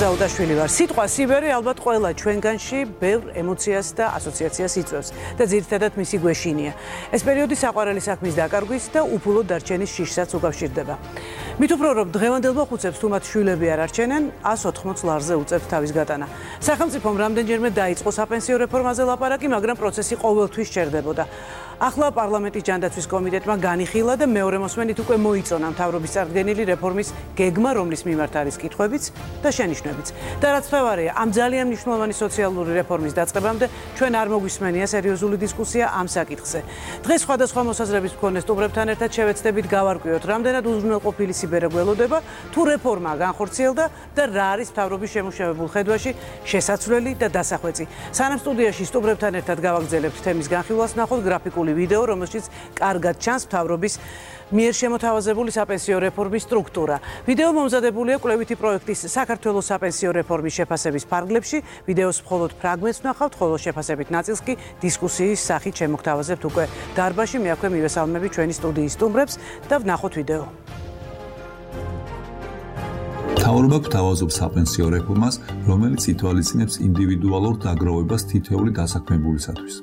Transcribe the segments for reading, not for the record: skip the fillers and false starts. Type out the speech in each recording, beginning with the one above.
დაუდაშვილი ვარ. სიტყვა სიბერი ალბათ ყველა ჩვენგანში ბევრ ემოციას და ასოციაციას იწვევს და ძირითადად მისი გვეშინია. ეს პერიოდი საყვარელი საქმის დაკარგვის და უფულოდ დარჩენის შიშსაც უკავშირდება. მით უფრო რომ დღევანდელ მოხუცებს თუ მათ შვილები არ არჩენენ, 180 ლარზე უწევთ თავის გატანა. სახელმწიფომ რამდენჯერმე დაიწყო საპენსიო რეფორმაზე ლაპარაკი, მაგრამ პროცესი ყოველთვის სჭერდებოდა. ახლა პარლამენტის ჯანდაცვის კომიტეტმა განიხილა და მეორე მოსმენით უკვე მოიწონა მთავრობის წარდგენილი რეფორმის გეგმა, რომლის მიმართ არის კითხვებიც და შენიშვნებიც. და რაც მთავარია, ამ ძალიან მნიშვნელოვანი სოციალური რეფორმის დაწყებამდე ჩვენ არ მოგვისმენია სერიოზული დისკუსია ამ საკითხზე. დღეს სხვადასხვა მოსაზრების მქონე სტუმრებთან ერთად შევეცდებით გავარკვიოთ, რამდენად უზრუნველყოფილი სიბერე გველოდება, თუ რეფორმა განხორციელდა და რა არის მთავრობის შემუშავებულ ხედვაში შესაცვლელი და დასახვეწი. სანამ სტუდიაში სტუმრებთან ერთად გავაგრძელებთ თემის განხილვას, ნახოთ გრაფიკული ვიდეო, რომელშიც კარგად ჩანს მთავრობის მიერ შემოთავაზებული საპენსიო რეფორმის სტრუქტურა. ვიდეო მომზადებულია კვლევითი პროექტის საქართველოს საპენსიო რეფორმის შეფასების ფარგლებში. ვიდეოს მხოლოდ ფრაგმენტს ვნახავთ, ხოლო შეფასებით ნაწილს კი დისკუსიის სახით შემოგთავაზებთ უკვე დარბაზში. მე აქვე მივესალმები ჩვენი სტუდიის სტუმრებს და ვნახოთ ვიდეო. მთავრობა გვთავაზობს საპენსიო რეფორმას, რომელიც ითვალისწინებს ინდივიდუალურ დაგროვებას თითოეული დასაქმებულისათვის.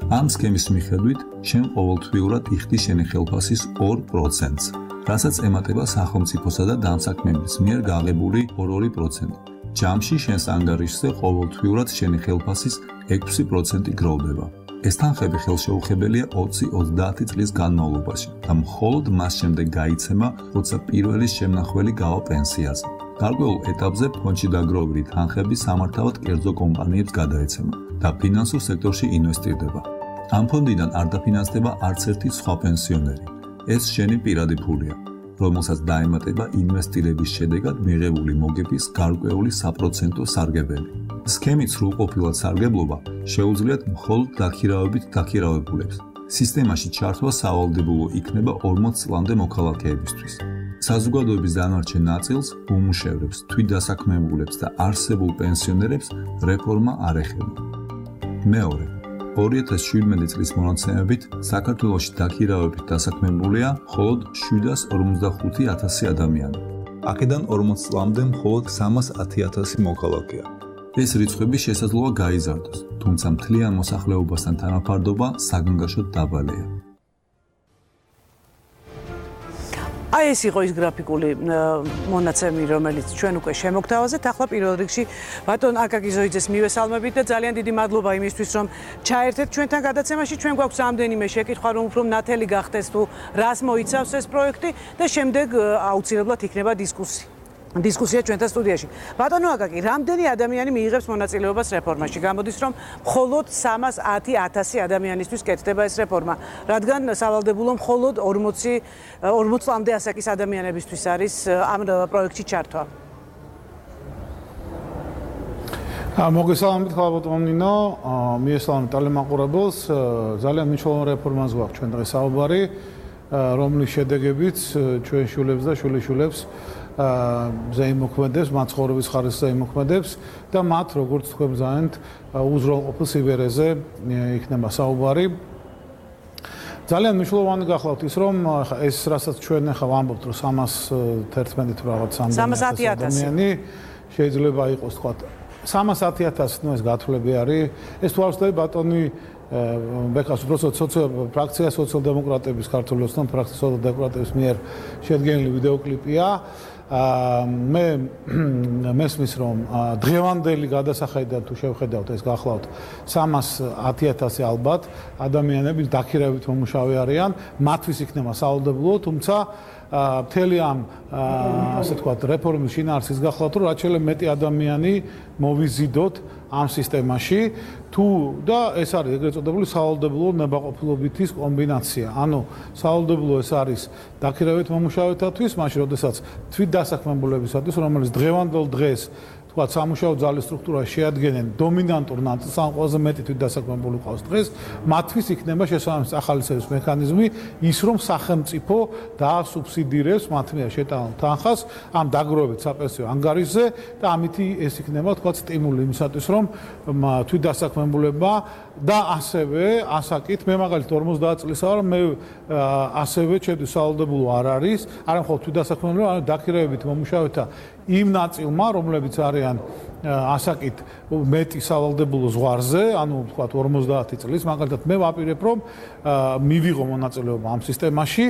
ამ სქემის მიხედვით, შენ ყოველთვიურად იხდი შენი ხელფასის 2%-ს, რასაც ემატება სახელმწიფოსა და დამსაქმების მიერ გაღებული 2%. ჯამში შენს ანგარიშზე ყოველთვიურად შენი ხელფასის 6% გროვდება. ეს თანხები ხელშეუხებელია 20-30 წლის განმავლობაში და მხოლოდ მას შემდეგ გაიცემა, როცა პირველი შემნახველი გავა პენსიაზე. გარკვეულ ეტაპზე ფონდში დაგროვებული თანხები სამართავად კერძო კომპანიებს გადაეცემა და ფინანსურ სექტორში ინვესტირდება. ამ ფონდიდან არ დაფინანსდება არც ერთი სხვა პენსიონერი. ეს შენი პირადი ფულია, რომელსაც დაემატება ინვესტირების შედეგად მიღებული მოგების გარკვეული საპროცენტო სარგებელი. სქემით სრულყოფილად სარგებლობა შეუძლიათ მხოლოდ დაქირავებით დაქირავებულებს. სისტემაში ჩართვა სავალდებულო იქნება 40 წლამდე მოქალაქეებისთვის. საზოგადოების დანარჩენ ნაწილს, უმუშევრებს, თვითდასაქმებულებს და არსებულ პენსიონერებს რეფორმა არ ეხება. მეორე 2017 წლის მონაცემებით საქართველოში დაქირავებით დასაქმებულია მხოლოდ 745,000 ადამიანი. აქედან 40 წლამდე მხოლოდ 310,000 მოქალაქეა. ეს რიცხვები შესაძლოა გაიზარდოს, თუმცა მთლიან მოსახლეობასთან თანაფარდობა საგანგაშოდ დაბალია. აი ეს იყო ის გრაფიკული მონაცემი, რომელიც ჩვენ უკვე შემოგთავაზეთ. ახლა პირველ რიგში ბატონ აკაკი ზოიძეს მივესალმებით და ძალიან დიდი მადლობა იმისთვის, რომ ჩაერთეთ ჩვენთან გადაცემაში. ჩვენ გვაქვს რამდენიმე შეკითხვა, რომ უფრო ნათელი გახდეს თუ რას მოიცავს ეს პროექტი და შემდეგ აუცილებლად იქნება დისკუსია ჩვენთან სტუდიაში. ბატონო აკაკი, რამდენი ადამიანი მიიღებს მონაწილეობას რეფორმაში? გამოდის, რომ მხოლოდ 310,000 ადამიანისთვის კეთდება ეს რეფორმა, რადგან სავალდებულო მხოლოდ 40 წლამდე ასაკის ადამიანებისთვის არის ამ პროექტში ჩართვა. მოგესალმებით, ხალბატონო ნინო, მიესალმებით ტელემაყურებელს. ძალიან მნიშვნელოვანი რეფორმას გვაქვს ჩვენ დღეს საუბარი, რომლის შედეგებიც ჩვენ შვილებს და შვილიშვილებს ზეიმოქმედებს, მაცხოვრების ხარისხზე იმოქმედებს და მათ, როგორც თქვენ ბრძანეთ, უზრუნველყოფილ სიბერეზე იქნება საუბარი. ძალიან მნიშვნელოვანი გახლავთ ის, რომ ეს რასაც ჩვენ ახლა ვამბობთ, რომ 311 თუ რაღაც 310,000 ადამიანი შეიძლება იყოს, თქვა 310,000, ნუ ეს გათვლები არის. ეს თუ არ ვცდები ბატონი ბექას უბრალოდ ფრაქცია სოციალ-დემოკრატების ქართული ოცნების ფრაქცია სოციალ-დემოკრატების მიერ შედგენილი ვიდეოკლიპია. მე მესმის რომ დღევანდელი გადასახედიდან თუ შევხედავთ ეს გახლავთ 310,000 ალბათ ადამიანები დაქირავებით მომუშავე არიან, მათთვის იქნება სავალდებულო, თუმცა მთელი ამ ასე ვთქვათ რეფორმის შინაარსის გახლავთ, რომ რაც შეიძლება მეტი ადამიანი მოვიზიდოთ ამ სისტემაში თუ და ეს არის ეგრეთ წოდებული სავალდებულო ნებაყოფლობითის კომბინაცია. ანუ სავალდებულო ეს არის დაქირავებით მომუშავეთათვის, მაშინ როდესაც თვითდასაქმებულებისათვის, რომელიც დღევანდელ დღეს თქვა სამუშაო ძალის სტრუქტურაში შეადგენენ დომინანტურ ნაწილს, ან ყველაზე მეტი თვითდასაქმებული ყავს დღეს, მათთვის იქნება შესაბამისი ახალისების მექანიზმი, ის რომ სახელმწიფო დაასუბსიდირებს მათ მიერ შეტანილ თანხას ამ დაგროვებით საპენსიო ანგარიშზე და ამითი ეს იქნება თქვა სტიმული იმისათვის, რომ თვითდასაქმებულება და ასევე ასაკით, მე მაგალითად 50 წლისა ვარ, მე ასევე ჩემთვის სავალდებულო არ არის, არა მხოლოდ თვითდასაქმებულება, არამედ დაქირავებით მომუშავეთა იმ ნაწილმა, რომლებიც არიან ასაკით მეტი სავალდებულო ზღვარზე, ანუ ვთქვათ 50 წლის, მაგალითად მე ვაპირებ, რომ მივიღო მონაწილეობა ამ სისტემაში,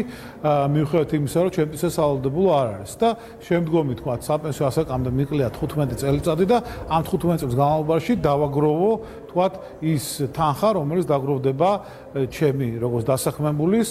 მიუხედავად იმისა, რომ ჩემთვის ეს სავალდებულო არ არის და შემდგომი ვთქვათ საპენსიო ასაკამდე მიკლია 15 წელიწადი და ამ 15 წლის განმავლობაში დავაგროვო ვთქვათ ის თანხა, რომელიც დაგროვდება ჩემი როგორც დასაქმებულის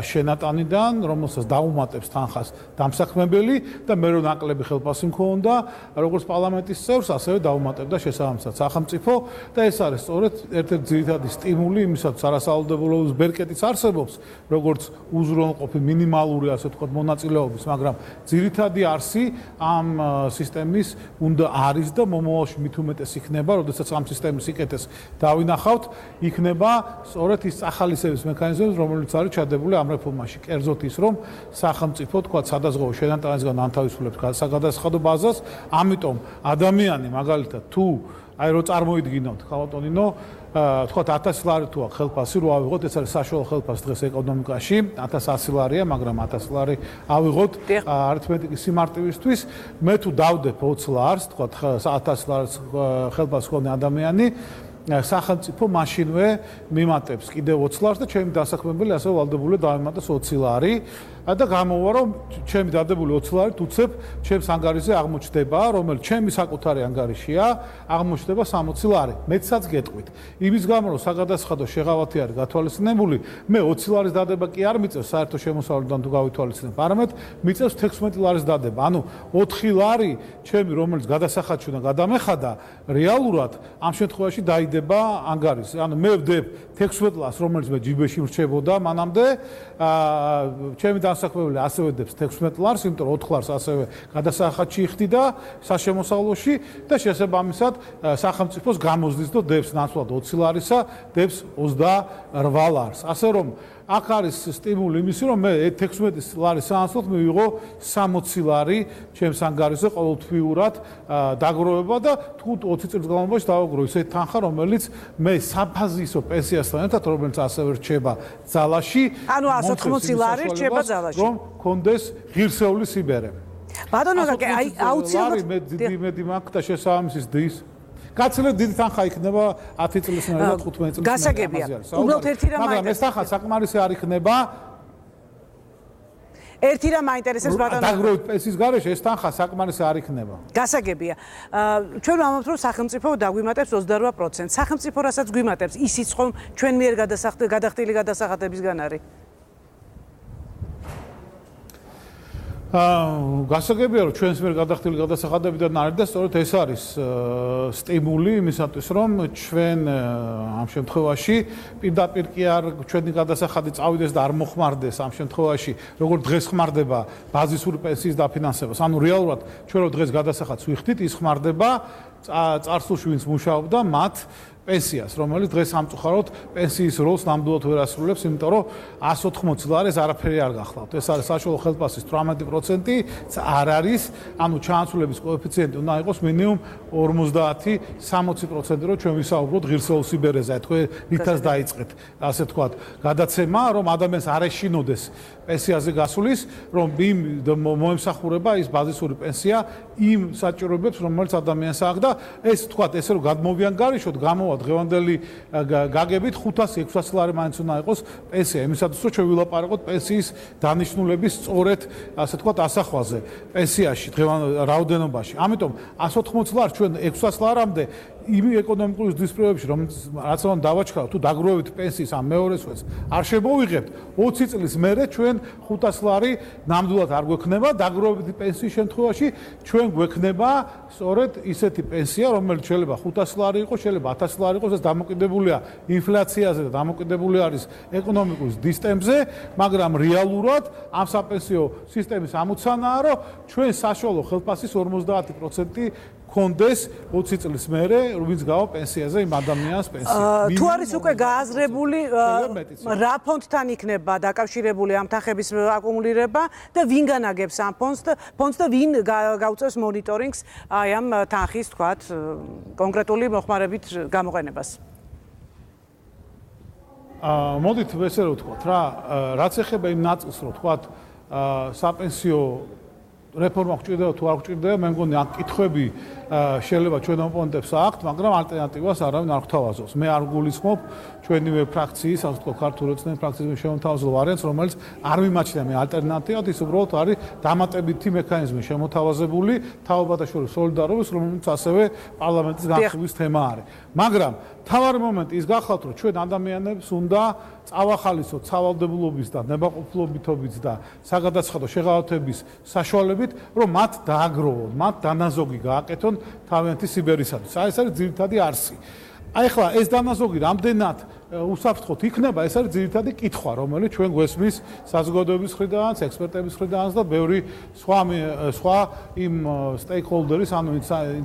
შენატანიდან, რომელსაც დაუმატებს თანხას დამსაქმებელი და მე რო ნაკლები ხელფასი მქონდა, როგორც პარლამენტის წევრს, ასევე დაუმატებდა შესაბამისად სახელმწიფო და ეს არის სწორედ ერთ-ერთი ძირითადი სტიმული იმისათვის არასავალდებულოს ბერკეტიც არსებობს, როგორც უზრუნველყოფი მინიმალური ასე ვთქვათ მონაწილეობის, მაგრამ ძირითადი არსი ამ სისტემის უნდა არის და მომავალში მით უმეტეს იქნება, როდესაც ამ სისტემის სიკეთეს დავინახავთ, იქნება სწორედ ის ახალისების მექანიზმი, რომელიც არის ჩადებული ამ რეფორმაში. კერძოდ ის, რომ სახელმწიფო თქვა სადაზღვევო შენატანისგან ანთავისუფლებს საგადასახადო ბაზას, ამიტომ ადამიანი მაგალითად თუ აი რო წარმოიდგინოთ ხალხონინო თქვა 1000 ლარი თუ აქვს ხელფასი რო ავიღოთ, ეს არის საშუალო ხელფასი დღეს ეკონომიკაში, 1100 ლარია, მაგრამ 1000 ლარი ავიღოთ არითმეტიკის სიმარტივისთვის, მე თუ დავდებ 20 ლარს, თქვა 1000 ლარს ხელფასს ქონე ადამიანი სახელმწიფო მაშინვე მიმატებს კიდევ 20 ლარს და ჩემი დასაქმებელი ასევე ვალდებულია დავიმატოს 20 ლარი და გამოვა რომ ჩემი დადებული 20 ლარით უცებ ჩემს ანგარიშზე აღმოჩნდება, რომელიც ჩემი საკუთარი ანგარიშია, აღმოჩნდება 60 ლარი. მეცაც გეტყვით. იმის გამო რომ საგადასახადო შეღავათი არის გათვალისწინებული, მე 20 ლარის დადება კი არ მიწევს საერთო შემოსავლიდან თუ გავითვალისწინებ, არამედ მიწევს 16 ლარის დადება. ანუ 4 ლარი ჩემი რომელიც გადასახადში უნდა გადამეხადა, რეალურად ამ შემთხვევაში დაიდება ანგარიში. ანუ მე ვდებ 16 ლარს, რომელიც მე ჯიბეში მრჩებოდა მანამდე, ჩემი დასაქმებელი ასევე დებს 16 ლარს, იმიტომ რომ 4 ლარს ასევე გადასახადში იხდიდა საშემოსავლოში და შესაბამისად სახელმწიფოს გამოზდის და დებს ნაცვლად 20 ლარისა, დებს 28 ლარს. ასე რომ აქ არის სტიმული იმისი, რომ მე 16 ლარის სანაცვლოდ მივიღო 60 ლარი ჩემს ანგარიშზე ყოველთვიურად დაგროვება და თუ 20 წლის განმავლობაში დავაგრო ისეთი თანხა, რომელიც მე საფაზისო პენსიასთან ერთად, რომელიც ასევე რჩება ძალაში, ანუ 180 ლარი რჩება ძალაში, რომ კონდეს ღირსეული სიბერე. ბატონო აკაკი, აი აუცილებლად მე დიდი მაქვს და შესაბამისის დის გაცილებით დიდი თანხა იქნება 10 წლის მერე და 15 წლის მერე. გასაგებია. უბრალოდ ერთი რამ მაგრამ ეს თანხა საკმარისი არ იქნება. ერთი რამ მაინტერესებს ბატონო. დაგროვით პენსიის გარეშე ეს თანხა საკმარისი არ იქნება. გასაგებია. ჩვენ ვამბობთ რომ სახელმწიფო დაგვიმატებს 28%. სახელმწიფო რასაც გვიმატებს, ისიც ხომ ჩვენ მიერ გადახდილი გადასახადებისგან არის. გასაგებია რომ ჩვენს მიერ გადახდილი გადასახადებიდან არის და სწორედ ეს არის სტიმული იმისათვის რომ ჩვენ ამ შემთხვევაში პირდაპირ კი არ ჩვენი გადასახადი წავიდეს და არ მოხმარდეს ამ შემთხვევაში როგორც დღეს ხმარდება ბაზისური პენსიის დაფინანსებას. ანუ რეალურად ჩვენ რო დღეს გადასახადს ვიხდით, ის ხმარდება წარსულში ვინც მუშაობდა მათ პენსიას, რომელიც დღეს სამწუხაროდ პენსიის როლს ნამდვილად ვერ ასრულებს, იმიტომ რომ 180 ლარი ეს არაფერი არ გახლავთ. ეს არის საშუალო ხელფასის 18% არ არის, ანუ ჩაანაცვლების კოეფიციენტი უნდა იყოს მინიმუმ 50-60%, რომ ჩვენ ვისაუბროთ ღირსეულ სიბერეზე, თქვენ რითაც დაიწყეთ, ასე თქვათ, გადაცემა, რომ ადამიანს არ ეშინოდეს პენსიაზე გასulis, რომ იმ მოემსახურება ის ბაზისური პენსია იმ საჭიროებებს, რომელიც ადამიანს აქვს და ეს თქვათ, ესე რომ გადმოვიანგარიშოთ, გამოვა დღევანდელი გაგებით 500-600 ლარი მაინც უნდა იყოს პენსია, იმისათვის რომ ჩვენ ვილაპარაკოთ პენსიის დანიშნულების სწორედ, ასე თქვათ, ასახვაზე პენსიაში რაოდენობაში. ამიტომ 180 ლარი ჩვენ 600 ლარამდე იმ ეკონომიკური დისპრობებში, რაც ამ დავაჩქარავთ, თუ დაგროვებით პენსიის ამ მეორე წელს, არ შემოვიღებთ 20 წლის მერე ჩვენ 500 ლარი ნამდვილად არ გვექნება, დაგროვებით პენსიის შემთხვევაში ჩვენ გვექნება სწორედ ისეთი პენსია, რომელიც შეიძლება 500 ლარი იყოს, შეიძლება 1000 ლარი იყოს, ეს დამოკიდებულია ინფლაციაზე და დამოკიდებული არის ეკონომიკურ დისტემპზე, მაგრამ რეალურად ამ საპენსიო სისტემის ამოცანაა, რომ ჩვენ საშუალო ხელფასის 50% კონდეს 20 წლის მერე, ვინც გავა პენსიაზე იმ ადამიანს პენსია. თუ არის უკვე გააზრებული, რა ფონდთან იქნება დაკავშირებული ამ თანხების აკუმულირება და ვინ განაგებს ამ ფონდს და ვინ გაუწევს მონიტორინგს აი ამ თანხის, თქვათ, კონკრეტული მოხმარებით გამოყენებას? მოდით ესე რომ ვთქვათ რა, რაც ეხება იმ ნაწილს, რომ ვთქვათ, საპენსიო რეფორმა გვჭირდება თუ არ გვჭირდება, მე მგონი ამ კითხვები შეიძლება ჩვენ ოპონენტებს აქვთ, მაგრამ ალტერნატივას არავინ არ გვთავაზობს. მე არ გულისხმობ ჩვენივე ფრაქციის, ასე ვთქვათ, ქართული ოცნების ფრაქციის შემოთავაზებულ ვარიანტს, რომელიც არ მიმაჩნია მე ალტერნატივად, ის უბრალოდ არის დამატებითი მექანიზმი შემოთავაზებული თაობათა შორის სოლიდარობის, რომელიც ასევე პარლამენტის განხილვის თემა არის. მაგრამ თავარი მომენტი ის გახლავთ, რომ ჩვენ ადამიანებს უნდა წავახალისოთ სავალდებულობის და ნებაყოფლობითობის და საგადაცხადო შეღავათების საშუალებით, რომ მათ დააგროვონ, მათ დანაზოგი გააკეთონ თავიანთი სიბერისათვის. ეს არის ძირითადი არსი. აი ხლა ეს დანაზოგი რამდენად უსაფრთხოდ იქნება, ეს არის ძირითადი კითხვა, რომელიც ჩვენ გვესმის საზოგადოების მხრიდანაც, ექსპერტების მხრიდანაც და ბევრი სხვა იმ სტეიკჰოლდერის, ანუ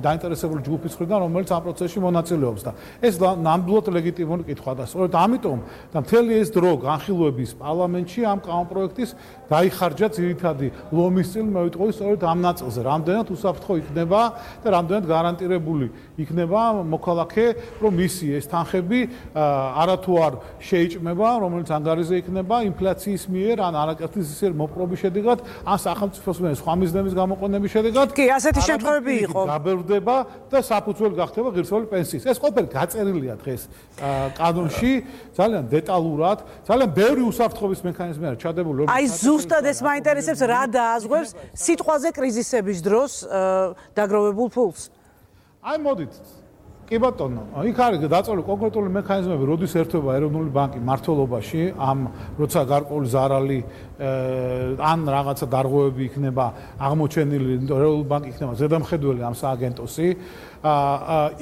დაინტერესებული ჯგუფის მხრიდან, რომელიც ამ პროცესში მონაწილეობს და ეს ნამდვილად ლეგიტიმური კითხვაა და სწორედ ამიტომ და მთელი ეს დრო განხილვების პარლამენტში ამ კანონპროექტის დაიხარჯა ძირითადი ლომის წილი, მე ვიტყოდი სწორედ ამ ნაწილზე, რამდენად უსაფრთხო იქნება და რამდენად გარანტირებული იქნება მოქალაქე, რომ მისი ეს თანხები თუ არ შეიჭმება, რომელიც ანგარიზე იქნება ინფლაციის მიერ ან არაკეთილ ზისერ მოპყრობის შედეგად, ან სახელმწიფოს მიერ სხვა მიზნების გამოყენების შედეგად. კი, ასეთი შემთხვევები იყო. გაბევრდება და საფუძველი გახდება ღირსეული პენსიის. ეს ყველაფერი გაწერილია დღეს კანონში, ძალიან დეტალურად, ძალიან ბევრი უსაფრთხოების მექანიზმი არის ჩადებული. აი ზუსტად ეს მაინტერესებს, რა დააზღვევს სიტყვაზე კრიზისების დროს დაგროვებულ ფულს. აი მოდით კი ბატონო, იქ არის დაწოლილი კონკრეტული მექანიზმები, როდის ერთვება ეროვნული ბანკი მართლობაში, ამ როცა გარკვეული ზარალი ან რაღაცა დარღვევები იქნება აღმოჩენილი, ეროვნული ბანკი იქნება ზედამხედველი ამ სააგენტოსი.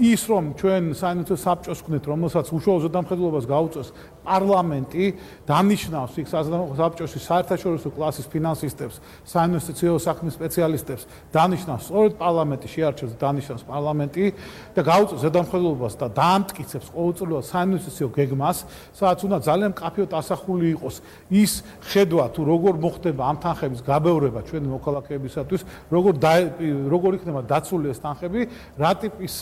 ის რომ ჩვენ საინტერესო საბჭოს ვქნით, რომელსაც უშუალო ზედამხედველობას გაუწევს პარლამენტი, დანიშნავს იქ საბჭოში საერთაშორისო კლასის ფინანსისტებს, საინვესტიციო საქმის სპეციალისტებს, დანიშნავს სწორედ პარლამენტი, შეარჩევს დანიშნავს პარლამენტი და გაუწევს ზედამხედველობას და დაამტკიცებს ყოველწლიურად საინვესტიციო გეგმას, სადაც უნდა ძალიან მკაფიოდ ასახული იყოს ის ხედვა თუ როგორ მოხდება ამ თანხების გაბევრება ჩვენი მოქალაქეებისათვის, როგორ იქნება დაცული ეს თანხები, რა ტიპის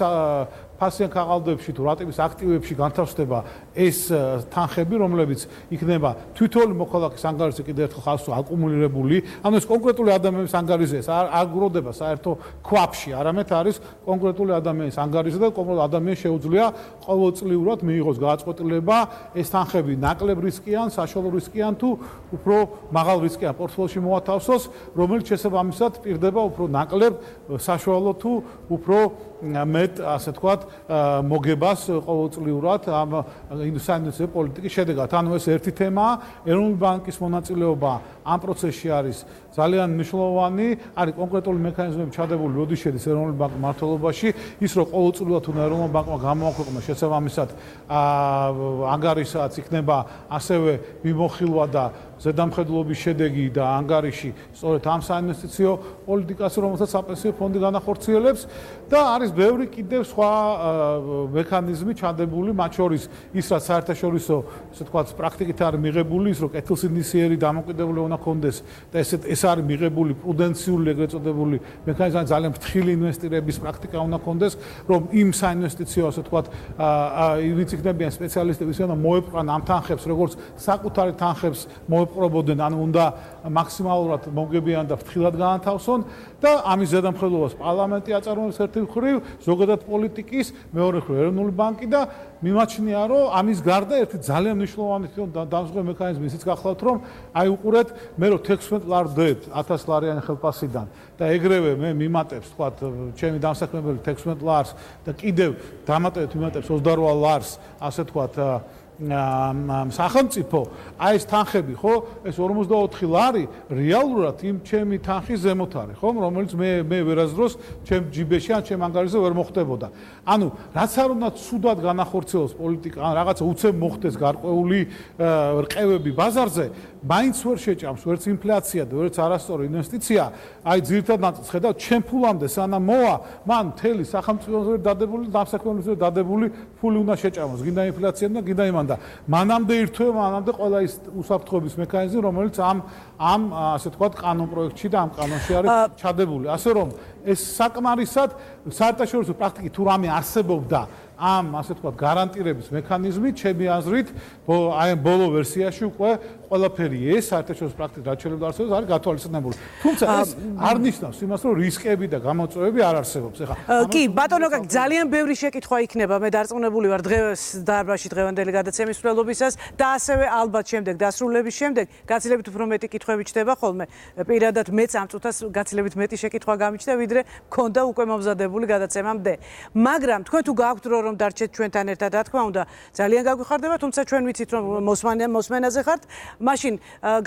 ფასიან ქაღალდებში თუ რა ტიპის აქტივებში განთავსდება ეს თანხები, რომლებიც იქნება თვითონ მოქალაქის ანგარიშზე კიდევ ერთხელ ხაზს აკუმულირებული, ანუ ეს კონკრეტული ადამიანის ანგარიშზე არ გროვდება საერთო ქვაფში, არამედ არის კონკრეტული ადამიანის ანგარიშზე და კონკრეტულ ადამიანს შეუძლია ყოველწლიურად მიიღოს გადაწყვეტილება ეს თანხები ნაკლებ რისკიან, საშუალო რისკიან თუ უფრო მაღალ რისკიან პორტფელიში მოათავსოს, რომელიც შესაბამისად პირდება უფრო ნაკლებ, საშუალო თუ უფრო მეტ, ასე თქვათ, მოგებას ყოველწლიურად ამ საინვესტიციო პოლიტიკის შედეგად. ანუ ეს ერთი თემაა, ეროვნული ბანკის მონაწილეობა ამ პროცესში არის ძალიან მნიშვნელოვანი, არის კონკრეტული მექანიზმები ჩადებული, როდის შედის ეროვნული ბანკი მმართველობაში, ის რომ ყოველწლიურად უნდა ეროვნულ ბანკმა გამოაქვეყნოს შესაბამისად ანგარიშსაც იქნება ასევე მიმოხილვა და ზედამხედველობის შედეგი და ანგარიში სწორედ ამ საინვესტიციო პოლიტიკას, რომელსაც საპენსიო ფონდი განახორციელებს და არის ბევრი კიდევ სხვა მექანიზმი ჩადებული, მათ შორის ის რაც საერთაშორისო, ასე ვთქვათ, პრაქტიკით არის მიღებული, ის რომ კეთილსინდისიერი დამოკიდებული უნდა კონდეს და ეს არის მიღებული პრუდენციული ეგრეთ წოდებული მექანიზმი, ძალიან ფრთხილი ინვესტირების პრაქტიკა უნდა კონდეს, რომ იმ საინვესტიციო, ასე ვთქვათ, ვინც იქნებიან სპეციალისტები, ისინი მოეპყრან ამ თანხებს, როგორც საკუთარი თანხებს მოეპყრობოდნენ, ანუ უნდა მაქსიმალურად მომგებიან და ფრთხილად განათავსონ და ამის ზედამხედველობას პარლამენტი აწარმოებს ერთი მხრივ, ზოგადად პოლიტიკის, მეორე მხრივ ეროვნული ბანკი და მიმაჩნია, რომ ამის გარდა ერთი ძალიან მნიშვნელოვანი დამზღვევი მექანიზმი ისიც გახლავთ, რომ აი უყურეთ, მე რომ 16 ლარ ვდებ 1000 ლარიანი ხელფასიდან და ეგრევე მე მიმატებს, თქვათ, ჩემი დამსაქმებელი 16 ლარს და კიდევ დამატებით მიმატებს 28 ლარს, ასე თქვათ, სახელმწიფო, აი ეს თანხები, ხო, ეს 44 ლარი რეალურად იმ ჩემი თანხის ზემოთ არის, ხო, რომელიც მე ვერაზროს ჩემ ჯიბეში ან ჩემ ანგარიშზე ვერ მოხდებოდა. ანუ რაც არ უნდა ცუდად განახორციელოს პოლიტიკა, ან რაღაცა უცებ მოხდეს გარკვეული რყევები ბაზარზე, მაინც ვერ შეჭამს ვერც ინფლაცია და ვერც არასწორი ინვესტიცია, აი ძირითადად ნაწილს ხედავ, ჩემ ფულამდე სანამ მოვა, მან მთელი სახელმწიფოზე დადებული, დამსაქმებელზე დადებული ფული უნდა შეჭამოს, გინდა ინფლაცია და გინდა იმან და მანამდე ირთვება, მანამდე ყველა ის უსაფრთხოების მექანიზმი, რომელიც ამ ასე თქვათ კანონპროექტში და ამ კანონში არის ჩადებული. ასე რომ ეს საკმარისად საერთაშორისო პრაქტიკით თუ რამე არსებობდა ამ ასე თქვათ გარანტირების მექანიზმი, ჩემი აზრით, აი ბოლო ვერსიაში უკვე ყველაფერი ეს საერთაშორისო პრაქტიკა რაც შეიძლება არსებობს არის გათვალისწინებული. თუმცა ეს არ ნიშნავს იმას, რომ რისკები და გამოწვევები არ არსებობს. ეხლა კი, ბატონო აკაკი, ძალიან ბევრი შეკითხვა იქნება. მე დარწმუნებული ვარ დღეს დარბაზში დღევანდელი გადაცემის მსვლელობისას და ასევე ალბათ შემდეგ დასრულების შემდეგ გაცილებით უფრო მეტი კითხვები ჩდება ხოლმე. პირადად მეც ამ წუთას გაცილებით მეტი შეკითხვა გამიჩნდა, ვიდრე მქონდა უკვე მომზადებული გადაცემამდე. მაგრამ თქვენ თუ გაქვთ რომ დარჩეთ ჩვენთან ერთად, რა თქმა უნდა, ძალიან გაგვიხარდება, თუმცა ჩვენ ვიცით რომ მოსმენაზე ხართ. მაშინ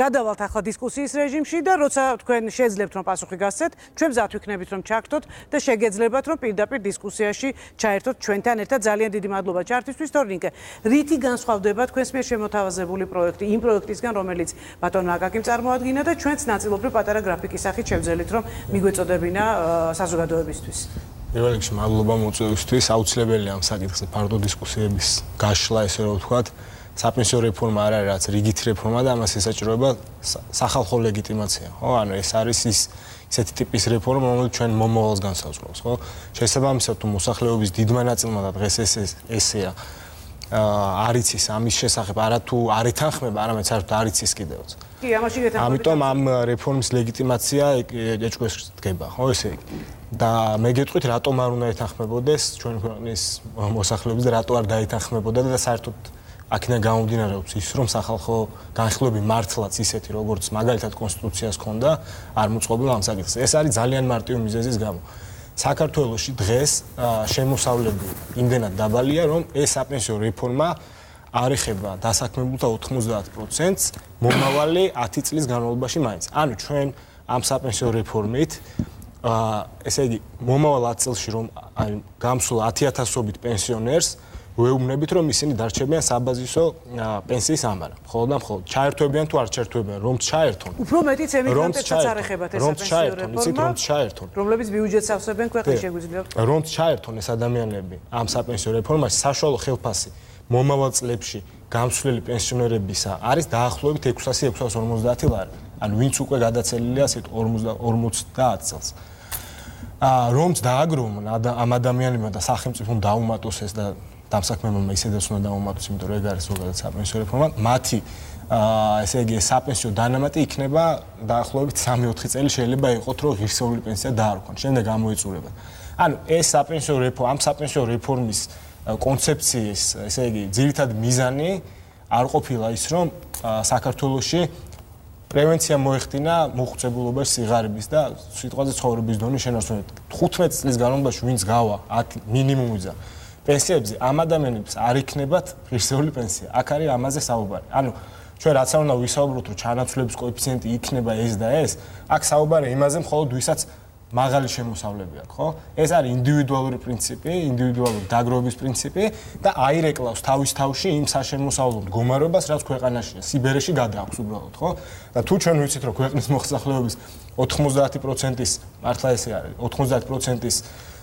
გადავალთ ახლა დისკუსიის რეჟიმში და როცა თქვენ შეძლებთ რომ პასუხი გასცეთ, ჩვენ მზად ვიქნებით რომ ჩაგდოთ და შეგეძლებათ რომ პირდაპირ დისკუსიაში ჩაერთოთ ჩვენთან ერთად. ძალიან დიდი მადლობა ჩართვისთვის, თორნიკე. რითი განსხვავდება თქვენს მიერ შემოთავაზებული პროექტი იმ პროექტისგან, რომელიც ბატონმა აკაკიმ წარმოადგინა და ჩვენც ნაწილობრივ პატარა გრაფიკის სახით შევძელით რომ მიგვეწოდებინა საზოგადოებისთვის. პირველ რიგში მადლობა მოწვევისთვის. აუცილებელია ამ საკითხზე ფართო დისკუსიების გაშლა, ესე რომ ვთქვათ. საპენსიო რეფორმა არ არის რაც რიგით რეფორმა და ამას ესაჭიროება სახალხო ლეგიტიმაცია, ხო? ანუ ეს არის ისეთი ტიპის რეფორმა, რომელიც ჩვენ მომავალს განსაზღვრავს, ხო? შესაბამისად თუ მოსახლეობის დიდმა ნაწილმა და დღეს ესეა არ იცის ამის შესახებ, არა თუ არ ეთანხმება, არამედ საერთოდ არ იცის კიდევაც. კი, ამაში გეთანხმებით. ამიტომ ამ რეფორმის ლეგიტიმაცია ეჭვქვეშ დგება, ხო, ესე იგი. და მე გეტყვით, რატომ არ უნდა ეთანხმებოდეს ჩვენ ქვეყნის მოსახლეობის და რატო არ დაეთანხმებოდა და საერთოდ აქედან გამომდინარეობს ის, რომ სახალხო განხილვები მართლაც ისეთი, როგორც მაგალითად კონსტიტუციას ჰქონდა, არ მოწყობილ ამ საკითხზე. ეს არის ძალიან მარტივი მიზეზის გამო. საქართველოში დღეს შემოსავლები იმდენად დაბალია, რომ ეს საპენსიო რეფორმა არ ეხება დასაქმებულთა 90%-ს მომავალი 10 წლის განმავლობაში მაინც. ანუ ჩვენ ამ საპენსიო რეფორმით ესე იგი მომავალ 10 წელში რომ გამსულ 10,000-ობით პენსიონერს ვეუბნებით რომ ისინი დარჩებიან საბაზისო პენსიის ამარა. მხოლოდ და მხოლოდ ჩაერთვებიან თუ არ ჩაერთვებიან, რომ ჩაერთონ. უფრო მეტიც ემიგრანტებსაც არ ეხებათ ეს საპენსიო რეფორმა. რომ ჩაერთონ. რომლებიც ბიუჯეტს ავსებენ ქვეყნის შეგვიძლია. რომ ჩაერთონ ეს ადამიანები ამ საპენსიო რეფორმაში საშუალო ხელფასი მომავალ წლებში გამსვლელი პენსიონერებისა არის დაახლოებით 600-650 ლარი. ანუ ვინც უკვე გადაცელილია ასეთ 50 წელს. რომც დააგროვონ ამ ადამიანებმა და სახელმწიფომ დაუმატოს ეს და დამსაქმებელმა ისედაც უნდა დაუმატოს, იმიტომ რომ ეგ არის ზოგადად საპენსიო რეფორმა, მათი ესე იგი საპენსიო დანამატი იქნება დაახლოებით 3-4 წელი შეიძლება იყოს, რომ ღირსეული პენსია დაარქვან, შემდეგ გამოეწურებათ. ანუ ეს საპენსიო რეფორმა, ამ საპენსიო რეფორმის კონცეფციის, ესე იგი, ძირითადი მიზანი არ ყოფილა ის, რომ საქართველოში პრევენცია მოეხდინა მოხუცებულობაში სიღარიბის და სიტყვაზე ცხოვრების დონის შენარჩუნება. 15 წლის განმავლობაში ვინც გავა 10 მინიმუმზე პენსიებზე ამ ადამიანებს არ იქნებათ ღირსეული პენსია. აქ არის ამაზე საუბარი. ანუ ჩვენ რაც არ უნდა ვისაუბროთ, რომ ჩანაცვლების კოეფიციენტი იქნება ეს და ეს, აქ საუბარი იმაზე მხოლოდ ვისაც მაღალი შემოსავლები აქვს, ხო? ეს არის ინდივიდუალური პრინციპი, ინდივიდუალური დაგროვების პრინციპი და აირეკლავს თავის თავში იმ საშემოსავლო მდგომარეობას, რაც ქვეყანაშია, სიბერეში გადააქვს უბრალოდ, ხო? და თუ ჩვენ ვიცით, რომ ქვეყნის მოსახლეობის 90%-ის, მართლა ესე არის, 90%-ის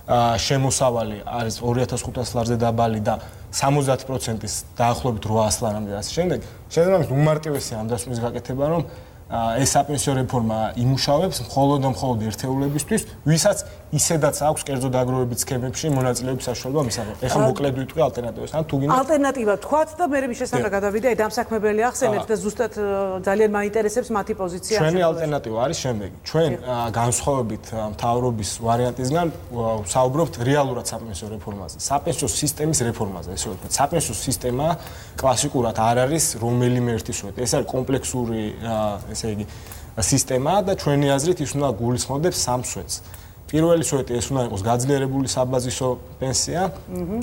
შემოსავალი არის 2500 ლარზე დაბალი და 70%-ის დაახლოებით 800 ლარამდე ასე შემდეგ. შესაბამისად უმარტივესია ამ დასვნის გაკეთება, რომ ეს საპენსიო რეფორმა იმუშავებს მხოლოდ და მხოლოდ ერთეულებისთვის, ვისაც ისედაც აქვს კერძო დაგროვების სქემებში მონაწილეობის საშუალება მისაღებად. ეხლა მოკლედ ვიტყვი ალტერნატივას, ან თუ გინდა ალტერნატივა თქვათ და მე მიშასთან გადავიდე, აი დამსაქმებელი ახსენეთ და ზუსტად ძალიან მაინტერესებს მათი პოზიცია. ჩვენი ალტერნატივა არის შემდეგი. ჩვენ განსხვავებით მთავრობის ვარიანტისგან საუბრობთ რეალურად საპენსიო რეფორმაზე, საპენსიო სისტემის რეფორმაზე, ესე ვთქვათ. საპენსიო სისტემა კლასიკურად არ არის რომელიმე ერთი სვეტი, ეს არის კომპლექსური ესე იგი სისტემა და ჩვენი აზრით ის უნდა გულისხმობდეს სამ სვეტს. პირველი სვეტი ეს უნდა იყოს გაძლიერებული საბაზისო პენსია.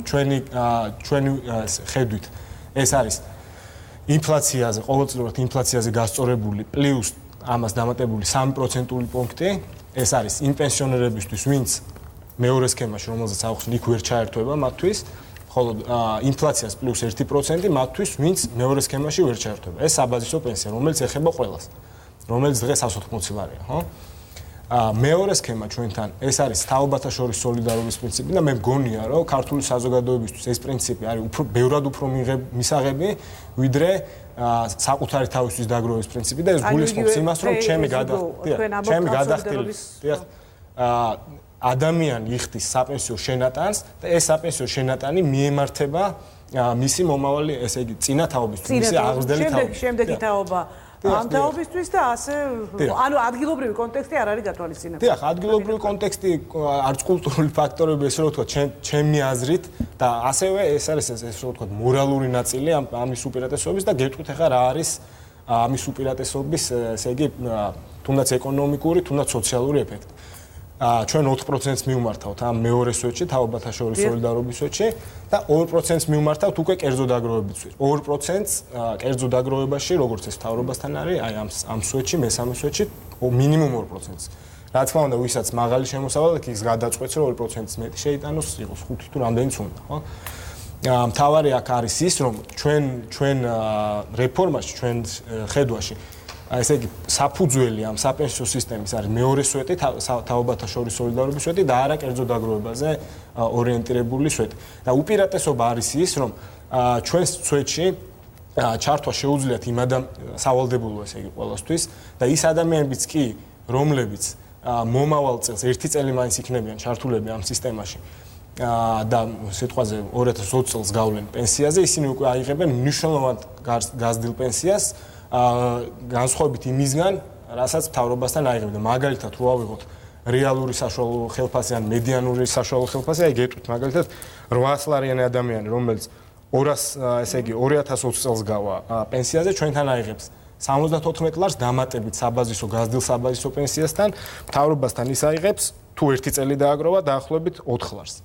ჩვენი ხედვით ეს არის ინფლაციაზე, ყოველწლიურად ინფლაციაზე გასწორებული პლუს ამას დამატებული 3%-ული პუნქტი. ეს არის იმ პენსიონერებისთვის, ვინც მეორე სქემაში, რომელზეც ახსნით, იქ ვერ ჩაერთვება მათთვის. ხოლო ინფლაციას პლუს 1% მათთვის, ვინც მეორე სქემაში ვერ ჩაერთვება. ეს საბაზისო პენსია, რომელიც ეხება ყველას, რომელიც დღეს 180 ლარია, ხო? მეორე სქემა ჩვენთან ეს არის თაობათა შორის სოლიდარობის პრინციპი და მე მგონია, რომ ქართული საზოგადოებისთვის ეს პრინციპი არის ბევრად უფრო მისაღები, ვიდრე საკუთარი თავისთვის დაგროვის პრინციპი და ეს გულისხმობს იმას, რომ ჩემი გადახდილი ადამიანი იხდის საპენსიო შენატანს და ეს საპენსიო შენატანი მიემართება მისი მომავალი, ესე იგი, წინა თაობისთვის, მისი აღზრდელი თაობისთვის. შემდეგი თაობა ამ თაობისთვის და ასე ანუ ადგილობრივი კონტექსტი არ არის გათვალისწინებული. დიახ, ადგილობრივი კონტექსტი არც კულტურული ფაქტორები, ესე რომ ვთქვა, ჩემი აზრით და ასევე ეს არის ესე რომ ვთქვა, მორალური ნაწილი ამის უპირატესობის და გეტყვით ახლა რა არის ამის უპირატესობის, ესე იგი, თუნდაც ეკონომიკური, თუნდაც სოციალური ეფექტი. ჩვენ 4%-ს მივმართავთ ამ მეორე სვეტში, თაობათა შორის სოლიდარობის სვეტში და 2%-ს მივმართავთ უკვე კერძო დაგროვებით. 2%-ს კერძო დაგროვებაში, როგორც ეს მთავრობასთან არის, აი ამ სვეტში, მესამე სვეტში მინიმუმ 2%-ს. რა თქმა უნდა, ვისაც მაღალი შემოსავალი აქვს, ის გადაწყვეტს, რომ 2%-ს მეტი შეიტანოს, იყოს 5 თუ რამდენიც უნდა, ხო? მთავარი აქ არის ის, რომ ჩვენ რეფორმაში, ჩვენ ხედვაში ესე იგი საფუძველი ამ საპენსიო სისტემის არის მეორე სვეტი, თაობათა შორის სოლიდარობის სვეტი და არა კერძო დაგროვებაზე ორიენტირებული სვეტი. და უპირატესობა არის ის, რომ ჩვენს სვეტში ჩართვა შეუძლიათ იმ სავალდებულო ესე იგი ყველასთვის და ის ადამიანებიც კი, რომლებიც მომავალ წელს ერთი წელი მაინც იქნებიან ჩართულები ამ სისტემაში და სიტყვაზე 2020 წელს გავლენ პენსიაზე, ისინი უკვე აიღებენ მნიშვნელოვნად გაზრდილ პენსიას განსხვავებით იმისგან, რასაც მთავრობასთან აიღებდნენ. მაგალითად, რო ავიღოთ რეალური საშუალო ხელფასი ან მედიანური საშუალო ხელფასი, აი გეტყვით მაგალითად 800 ლარიანი ადამიანი, რომელიც 200, ესე იგი 2020 წელს გავა პენსიაზე, ჩვენთან აიღებს 74 ლარს დამატებით საბაზისო გაზრდილ საბაზისო პენსიასთან, მთავრობასთან ის აიღებს თუ ერთი წელი დააგროვა დაახლოებით 4 ლარს.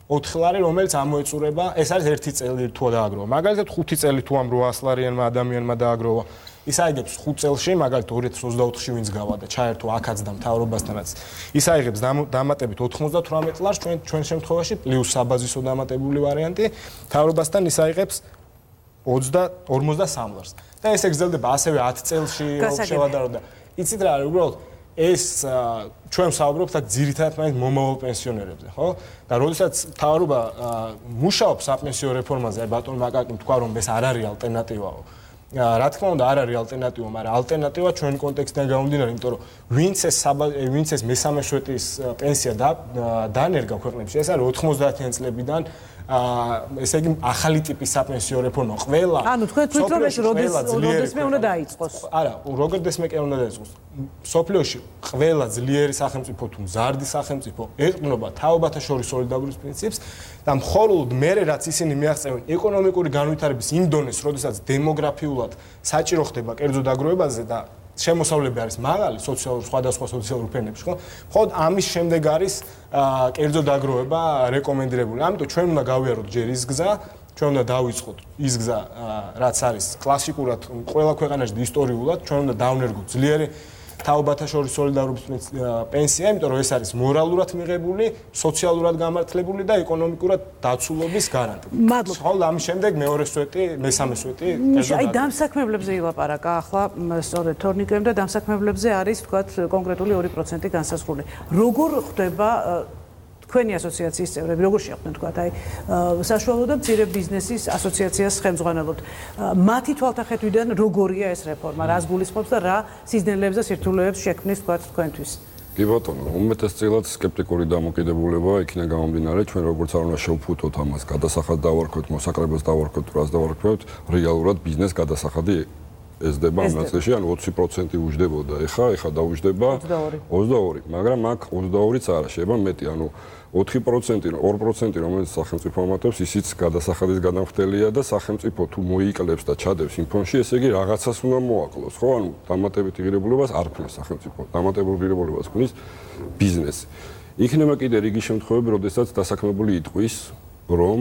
4 ლარი, რომელიც ამოეწურება, ეს არის ერთი წელი თუ დააგროვა. მაგალითად 5 წელი თუ ამ 800 ლარიანმა ადამიანმა დააგროვა, ის აიღებს 5 წელში, მაგალითად 2024-ში ვინც გავა და ჩაერთო აქაც და მთავრობასთანაც. ის აიღებს დამატებით 98 ლარს ჩვენ შემთხვევაში პლუს საბაზისო დამატებული ვარიანტი, მთავრობასთან ის აიღებს 53 ლარს. და ეს გრძელდება ასევე 10 წელში, რო შევადარო და იცით რა არის, უბრალოდ ეს ჩვენ ვსაუბრობთ აქ ძირითადად მაინც მომავალ პენსიონერებზე, ხო? და როდესაც მთავრობა მუშაობს საპენსიო რეფორმაზე, ბატონმა აკაკიმ თქვა, რომ ეს არ არის ალტერნატივაო. რა თქმა უნდა, არ არის ალტერნატივა, მაგრამ ალტერნატივა ჩვენი კონტექსტიდან გამომდინარე, იმიტომ რომ ვინც ეს მესამე სვეტის პენსია დანერგა ქვეყნებში, ეს არის 90-იან წლებიდან ესე იგი ახალი ტიპის საპენსიო რეფორმა ყველა ანუ თქვენ თვითონ რომ ეს როდესმე უნდა დაიწყოს არა როდესმე კი უნდა დაიწყოს სოფლიოში ყველა ძლიერი სახელმწიფო თუ მზარდი სახელმწიფო ეყრდნობა თაობათა შორის სოლიდარობის პრინციპს და მხოლოდ მერე რაც ისინი მიაღწევენ ეკონომიკური განვითარების იმ დონეს როდესაც დემოგრაფიულად საჭირო ხდება კერძო დაგროვებაზე და შემოსავლები არის მაღალი სხვადასხვა სოციალურ ფენებში, ხო? მხოლოდ ამის შემდეგ არის კერძო დაგროვება რეკომენდირებული. ამიტომ ჩვენ უნდა გავიაროთ ჯერ ის გზა, ჩვენ უნდა დავიწყოთ ის გზა, რაც არის კლასიკურად ყველა ქვეყანაში და ისტორიულად, ჩვენ უნდა დავნერგოთ ძლიერი თაობათა შორის სოლიდარობის პენსია, იმიტომ რომ ეს არის მორალურად მიღებული, სოციალურად გამართლებული და ეკონომიკურად დაცულობის გარანტი. მადლობა. ხოლო ამის შემდეგ მეორე სვეტი, მესამე სვეტი. აი დამსაქმებლებზე ილაპარაკა ახლა სწორედ თორნიკემ და დამსაქმებლებზე არის თქვათ კონკრეტული 2% განსაზღვრული. როგორ ხდება თქვენი ასოციაციის წევრები, როგორ შეხვდნენ თქვათ აი საშუალო და მცირე ბიზნესის ასოციაციას ხელმძღვანელობთ. მათი თვალთახედვიდან როგორია ეს რეფორმა, რას გულისხმობს და რა სიზნელებს და სირთულეებს შექმნის თქვათ თქვენთვის? კი ბატონო, უმეტესწილად სკეპტიკური დამოკიდებულება იქნება გამომდინარე, ჩვენ როგორც არ უნდა შევფუთოთ ამას, გადასახად დავარქვეთ, მოსაკრებას დავარქვეთ, რას დავარქვეთ, რეალურად ბიზნეს გადასახადი ესდება ამ ნაწილში, ანუ 20% უჯდებოდა, ეხა დაუჯდება 22, მაგრამ აქ 22-იც არა, შეიძლება მეტი, ანუ 4%, 2%, რომელიც სახელმწიფო ამატებს, ისიც გადასახადის განმხდელია და სახელმწიფო თუ მოიკლებს და ჩადებს იმ ფონდში, ესე იგი რაღაცას უნდა მოაკლოს, ხო? ანუ დამატებითი ღირებულებას არ ქმნის სახელმწიფო, დამატებულ ღირებულებას ქმნის ბიზნესი. იქნება კიდე რიგი შემთხვევები, როდესაც დასაქმებული იტყვის, რომ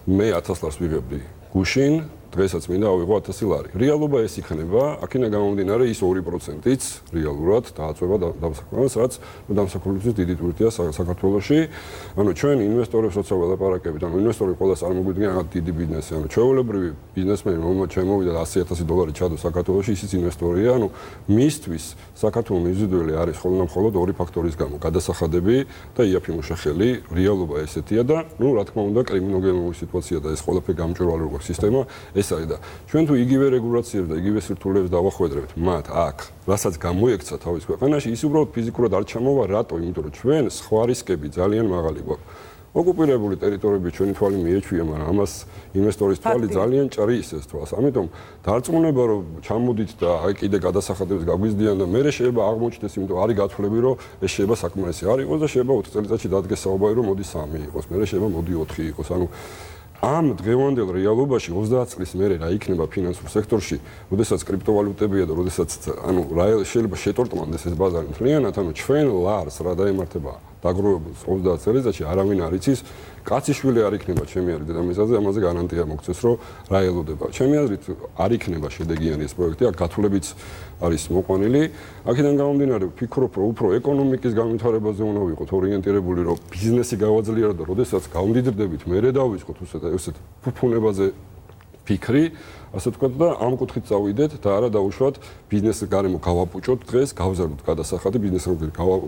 მე 1000 ლარს ვიღებდი გუშინ დღესაც მინდა ავიღო 1000 ლარი. რეალობა ეს იქნება, აქინა გამომდინარე ის 2%-იც რეალურად დააწვევა დამსაქმებას, რაც დამსაქმებელთვის დიდი ტვირთია საქართველოში. ანუ ჩვენ ინვესტორებს როცა ველაპარაკებით, ანუ ინვესტორები ყველა წარმოგვიდგენ რაღაც დიდი ბიზნესი, ანუ ჩვეულებრივი ბიზნესმენი, რომელმაც შემოვიდა 100,000 დოლარი ჩადო საქართველოში, ისიც ინვესტორია, ანუ მისთვის საქართველოს მიზიდველი არის მხოლოდ ორი ფაქტორის გამო, გადასახადები და იაფი ხელი, რეალობა ესეთია და, ნუ რა თქმა უნდა, კრიმინოგენური სიტუაცია და ეს ყველაფერი გამჭვირვალე როგორც სისტემა ეს არის და ჩვენ თუ იგივე რეგულაციებს და იგივე სირთულეებს დავახვედრებთ მათ აქ, რასაც გამოექცა თავის ქვეყანაში, ის უბრალოდ ფიზიკურად არ ჩამოვა, რატო? იმიტომ რომ ჩვენ სხვა რისკები ძალიან მაღალი გვაქვს. ოკუპირებული ტერიტორიები ჩვენი თვალი მიეჩვია, მაგრამ ამას ინვესტორის თვალი ძალიან ჭარი ისეს თვალს. ამიტომ დარწმუნება რომ ჩამოდით და აი კიდე გადასახადებს გაგვიზდიან და მე შეიძლება აღმოჩნდეს, იმიტომ არის გათვლები რომ ეს შეიძლება საკმარისი არ იყოს და შეიძლება 20 წელიწადში დადგეს საუბარი რომ მოდი 3 იყოს, მე შეიძლება მოდი 4 იყოს. ანუ ამ დღევანდელ რეალობაში 30 წლის მერე რა იქნება ფინანსურ სექტორში, როდესაც კრიპტოვალუტებია და როდესაც ანუ შეიძლება შეტორტმანდეს ეს ბაზარი მთლიანად, ანუ ჩვენ ლარს რა დაემართება დაგროვებულს 30 წელიწადში არავინ არ იცის, კაციშვილი არ იქნება ჩემი აზრით დედამისაზე, ამაზე გარანტია მოგცეს რომ რა ელოდება. ჩემი აზრით არ იქნება შედეგიანი ეს პროექტი, აქ გათვლებიც არის მოყვანილი. აქედან გამომდინარე ვფიქრობ რომ უფრო ეკონომიკის განვითარებაზე უნდა ვიყოთ ორიენტირებული, რომ ბიზნესი გავაძლიეროთ და როდესაც გავმდიდრდებით, მერე დავიწყოთ usეთ ფუფუნებაზე ფიქრი, ასე ვთქვათ და ამ კუთხით წავიდეთ და არა დაუშვათ ბიზნესის გარემო გავაპუჭოთ დღეს, გავზარდოთ გადასახადი, ბიზნესს რო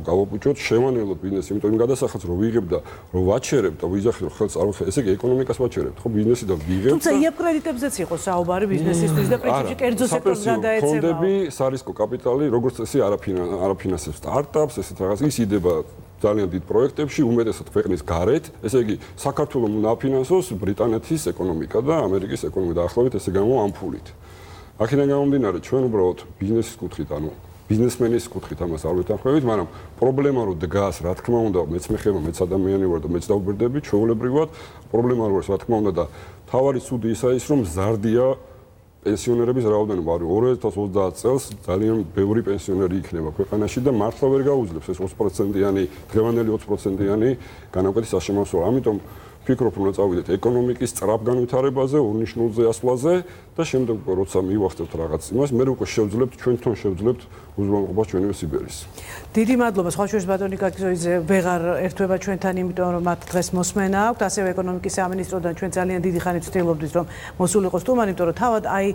გავაპუჭოთ, შევანელოთ ბიზნესი, იმიტომ იმ გადასახადს რო ვიღებ და რო ვაჩერებ და ვიზახი რომ ხელს არ ვხე, ესე იგი ეკონომიკას ვაჩერებთ, ხო ბიზნესი და ვიღებ. თუმცა იაპ კრედიტებზეც იყო საუბარი ბიზნესისთვის და პრინციპში კერძო სექტორს გადაეცემა. ფონდები, სარისკო კაპიტალი, როგორც წესი არაფინანსებს სტარტაპს, ესეთ რაღაც ის იდება ძალიან დიდ პროექტებში, უმეტესად ქვეყნის გარეთ, ესე იგი საქართველოს უნდა აფინანსოს ბრიტანეთის ეკონომიკა და ამერიკის ეკონომიკა და ახლავით ესე გამო ამ ფულით. აქედან გამომდინარე ჩვენ უბრალოდ ბიზნესის კუთხით, ანუ ბიზნესმენის კუთხით ამას არ ვეთანხმებით, მაგრამ პრობლემა რო დგას, რა თქმა უნდა, მეც მეხება, მეც ადამიანი ვარ და მეც დავბერდები, ჩვეულებრივად, პრობლემა რო არის, რა თქმა უნდა და თავარი ცუდი ისაა ის, რომ ზარდია პენსიონერების რაოდენობა, არის 2030 წელს ძალიან ბევრი პენსიონერი იქნება ქვეყანაში და მართლა ვერ გაუძლებს ეს 20%-იანი, დღევანდელი 20%-იანი განაკვეთი საშემოსავლო. ამიტომ ვფიქრობ, რომ წავიდეთ ეკონომიკის სწრაფ განვითარებაზე, ორნიშნულზე ასვლაზე და შემდეგ როცა მივახცევთ რაღაც იმას, მე უკვე შევძლებთ, ჩვენთან შევძლებთ უზრუნველყოფას ჩვენივე სიბერის. დიდი მადლობა. სხვა შორის ბატონი ზოიძე ვეღარ ერთვება ჩვენთან, იმიტომ რომ მათ დღეს მოსმენა აქვთ, ასევე ეკონომიკის სამინისტროდან ჩვენ ძალიან დიდი ხანით ვცდილობდით რომ მოსულიყო სტუმარი, იმიტომ რომ თავად აი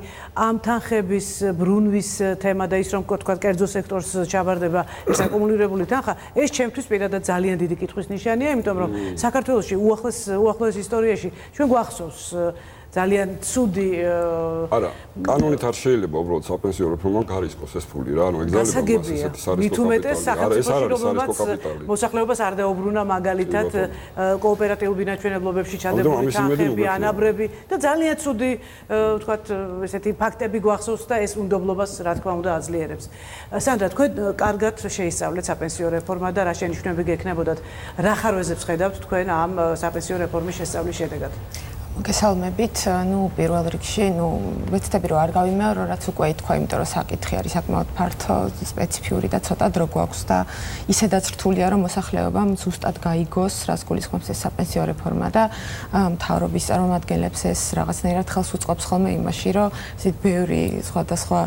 ამ თანხების ბრუნვის თემა და ის რომ თქვა კერძო სექტორს ჩაბარდება ეს აკუმულირებული თანხა, ეს ჩემთვის პირადად ძალიან დიდი კითხვის ნიშანია, იმიტომ რომ საქართველოში უახლოეს ისტორიაში ჩვენ გვახსოვს ძალიან ცუდი არა, კანონით არ შეიძლება უბრალოდ საპენსიო რეფორმამ გარისკოს ეს ფული რა, ანუ ეგზალება მას ესეთი სარისკო კაპიტალი. რომელსაც მოსახლეობას არ დაუბრუნა მაგალითად კოოპერატიულ ბინაჩვენებლობებში ჩადებული თანხები, ანაბრები და ძალიან ცუდი ვთქვათ ესეთი ფაქტები გვახსოვს და ეს უნდობლობას რა თქმა უნდა აძლიერებს. სანდრა, თქვენ კარგად შეისწავლეთ საპენსიო რეფორმა და რა შენიშვნები გექნებოდათ, რა ხარვეზებს ხედავთ თქვენ ამ საპენსიო რეფორმის შესწავლის შედეგად? გესალმებით, პირველ რიგში, ვეცდები რომ არ გავიმეორო, რაც უკვე ითქვა, იმიტომ რომ საკითხი არის საკმაოდ ფართო, სპეციფიური და ცოტა დრო გვაქვს და ისედაც რთულია, რომ მოსახლეობამ ზუსტად გაიგოს, რას გულისხმობს ეს საპენსიო რეფორმა და მთავრობის წარმომადგენლებს ეს რაღაცნაირად ხელს უწყობს ხოლმე იმაში, რომ ისეთ ბევრი სხვადასხვა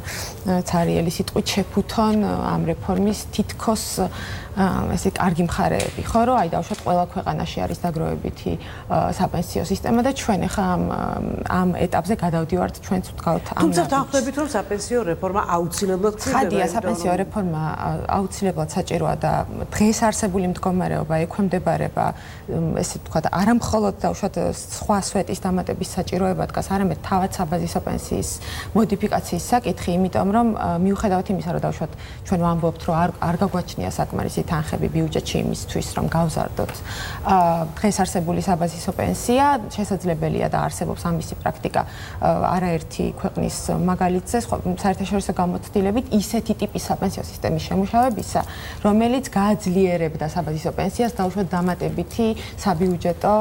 ცარიელი სიტყვით შეფუთონ ამ რეფორმის თითქოს ესე კარგი მხარეები, ხო, რომ აი დავუშვათ ყველა ქვეყანაში არის დაგროვებითი საპენსიო სისტემა და ჩვენ ახლა ამ ეტაპზე გადავდივართ ჩვენც ვდგავთ ამ თუმცა თანხმდებით რომ საპენსიო რეფორმა აუცილებლად ხდება. ხადია საპენსიო რეფორმა აუცილებლად საჭიროა და დღეს არსებული მდგომარეობა ექვემდებარება ესე ვთქვათ არა მხოლოდ დავუშვათ სხვა სვეტის დამატების საჭიროება დგას, არამედ თავად საბაზისო პენსიის მოდიფიკაციის საკითხი, იმიტომ რომ მიუხედავად იმისა, რომ დავუშვათ ჩვენ ვამბობთ, რომ არ გაგვაჩნია საკმარისი თანხები ბიუჯეტში იმისთვის, რომ გავზარდოთ დღეს არსებული საბაზისო პენსია, შესაძლებელია და არსებობს ამისი პრაქტიკა არაერთი ქვეყნის მაგალითზე, საერთაშორისო გამოცდილებით ისეთი ტიპის საპენსიო სისტემის შემუშავებისა, რომელიც გააძლიერებდა საბაზისო პენსიას დაუშვათ დამატებითი საბიუჯეტო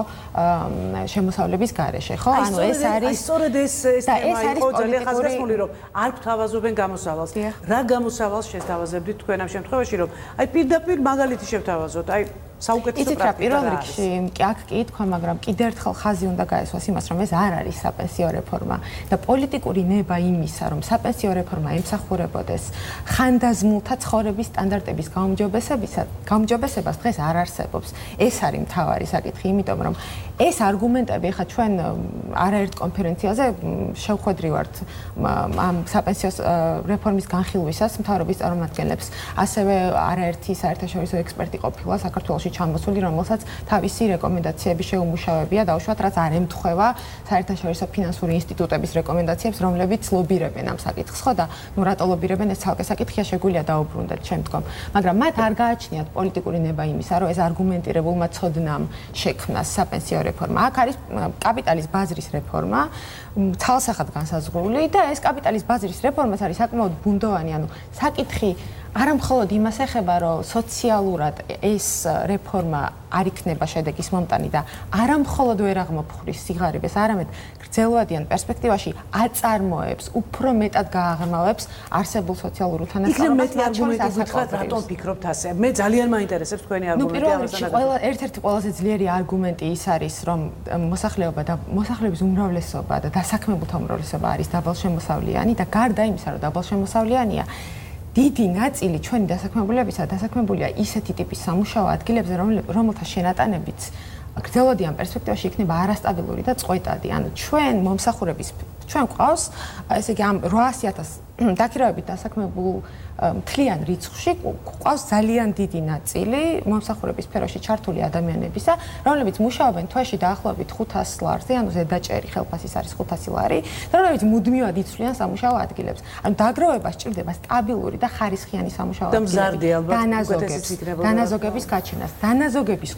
შემოსავლების გარეშე, ხო? ანუ ეს არის სწორედ ეს თემა იყო ძალიან ხაზგასმული, რომ არ გვთავაზობენ გამოსავალს. რა გამოსავალს შეთავაზებდით თქვენ ამ შემთხვევაში, რომ აი პირდაპირ მაგალითი შევთავაზოთ, აი საუკეთესო პრაქტიკა. პირველ რიგში აქ კი ითქვა, მაგრამ კიდევ ერთხელ ხაზი უნდა გაესვას იმას, რომ ეს არ არის საპენსიო რეფორმა და პოლიტიკური ნება იმისა, რომ საპენსიო რეფორმა ემსახურებოდეს ხანდაზმულთა ცხოვრების სტანდარტების გაუმჯობესებას დღეს არ არსებობს. ეს არის მთავარი საკითხი, იმიტომ რომ ეს არგუმენტები ხა ჩვენ არაერთ კონფერენციაზე შევხვედრივართ ამ საპენსიო რეფორმის განხილვისას მთავრობის წარმომადგენლებს, ასევე არაერთი საერთაშორისო ექსპერტი ყოფილა საქართველოში კავშირში ჩამოსული, რომელსაც თავისი რეკომენდაციები შეუმუშავებია დაუშვათ, რაც არ ემთხვევა საერთაშორისო ფინანსური ინსტიტუტების რეკომენდაციებს, რომლებიც ლობირებენ ამ საკითხს, ხო და ნუ რატო ლობირებენ ეს ცალკე საკითხია, შეგვიძლია დაუბრუნდეთ შემდგომ. მაგრამ მათ არ გააჩნიათ პოლიტიკური ნება იმისა, რომ ეს არგუმენტირებულმა ცოდნამ შექმნას საპენსიო რეფორმა. აქ არის კაპიტალის ბაზრის რეფორმა, ცალსახად განსაზღვრული და ეს კაპიტალის ბაზრის რეფორმაც არის საკმაოდ ბუნდოვანი, ანუ საკითხი არა მხოლოდ იმას ეხება, რომ სოციალურად ეს რეფორმა არ იქნება შედეგის მომტანი და არა მხოლოდ ვერ აღმოფხრის სიღარიბეს, არამედ გრძელვადიან პერსპექტივაში აწარმოებს, უფრო მეტად გააღრმავებს არსებულ სოციალურ უთანასწორობას. იქნებ მეტი არგუმენტი გითხრათ, რატომ ფიქრობთ ასე? მე ძალიან მაინტერესებს თქვენი არგუმენტი ამასთან. ერთ-ერთი ყველაზე ძლიერი არგუმენტი ის არის, რომ მოსახლეობა და მოსახლეობის უმრავლესობა და დასაქმებულთა უმრავლესობა არის დაბალშემოსავლიანი და გარდა იმისა, რომ დაბალშემოსავლიანია, დიდი ნაწილი ჩვენი დასაქმებულებისა დასაქმებულია ისეთი ტიპის სამუშაო ადგილებზე, რომელთა შენატანებიც გრძელვადიან პერსპექტივაში იქნება არასტაბილური და წყვეტადი. ანუ ჩვენ მომსახურების ჩვენ ყავს, ესე იგი ამ 800,000 დაქირავებით დასაქმებულ მთლიან რიცხვში ყავს ძალიან დიდი ნაწილი მომსახურების სფეროში ჩართული ადამიანებისა, რომლებიც მუშაობენ თვეში დაახლოებით 500 ლარზე, ანუ ზედაჭერი ხელფასის არის 500 ლარი, და რომლებიც მუდმივად იცვლიან სამუშაო ადგილებს. ანუ დაგროვება სჭირდება სტაბილური და ხარისხიანი სამუშაო ადგილების დანაზოგების გაჩენას, დანაზოგების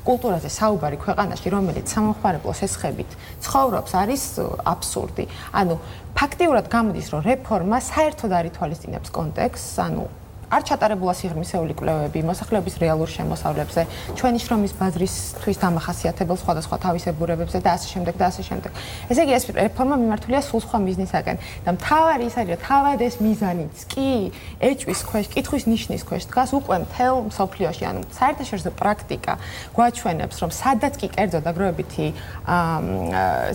კულტურაზე საუბარი ქვეყანაში, რომელიც სამომხმარებლო სესხებით ცხოვრობს, არის აბსურდი. ანუ ფაქტიურად გამოდის, რომ რეფორმა საერთოდ არ ითვალისწინებს კონტექსტს, ანუ არ ჩატარებულა სიღრმისეული კვლევები მოსახლეობის რეალურ შემოსავლებზე, ჩვენი შრომის ბაზრისთვის დამახასიათებელ სხვადასხვა თავისებურებებზე და ასე შემდეგ და ასე შემდეგ. ესე იგი, ეს რეფორმა მიმართულია სულ სხვა მიზნისაკენ და მთავარი ის არის, რომ თავად ეს მიზანიც კი ეჭვის ქვეშ, კითხვის ნიშნის ქვეშ დგას უკვე მთელ მსოფლიოში, ანუ საერთაშორისო პრაქტიკა გვაჩვენებს, რომ სადაც კი კერძო დაგროვებითი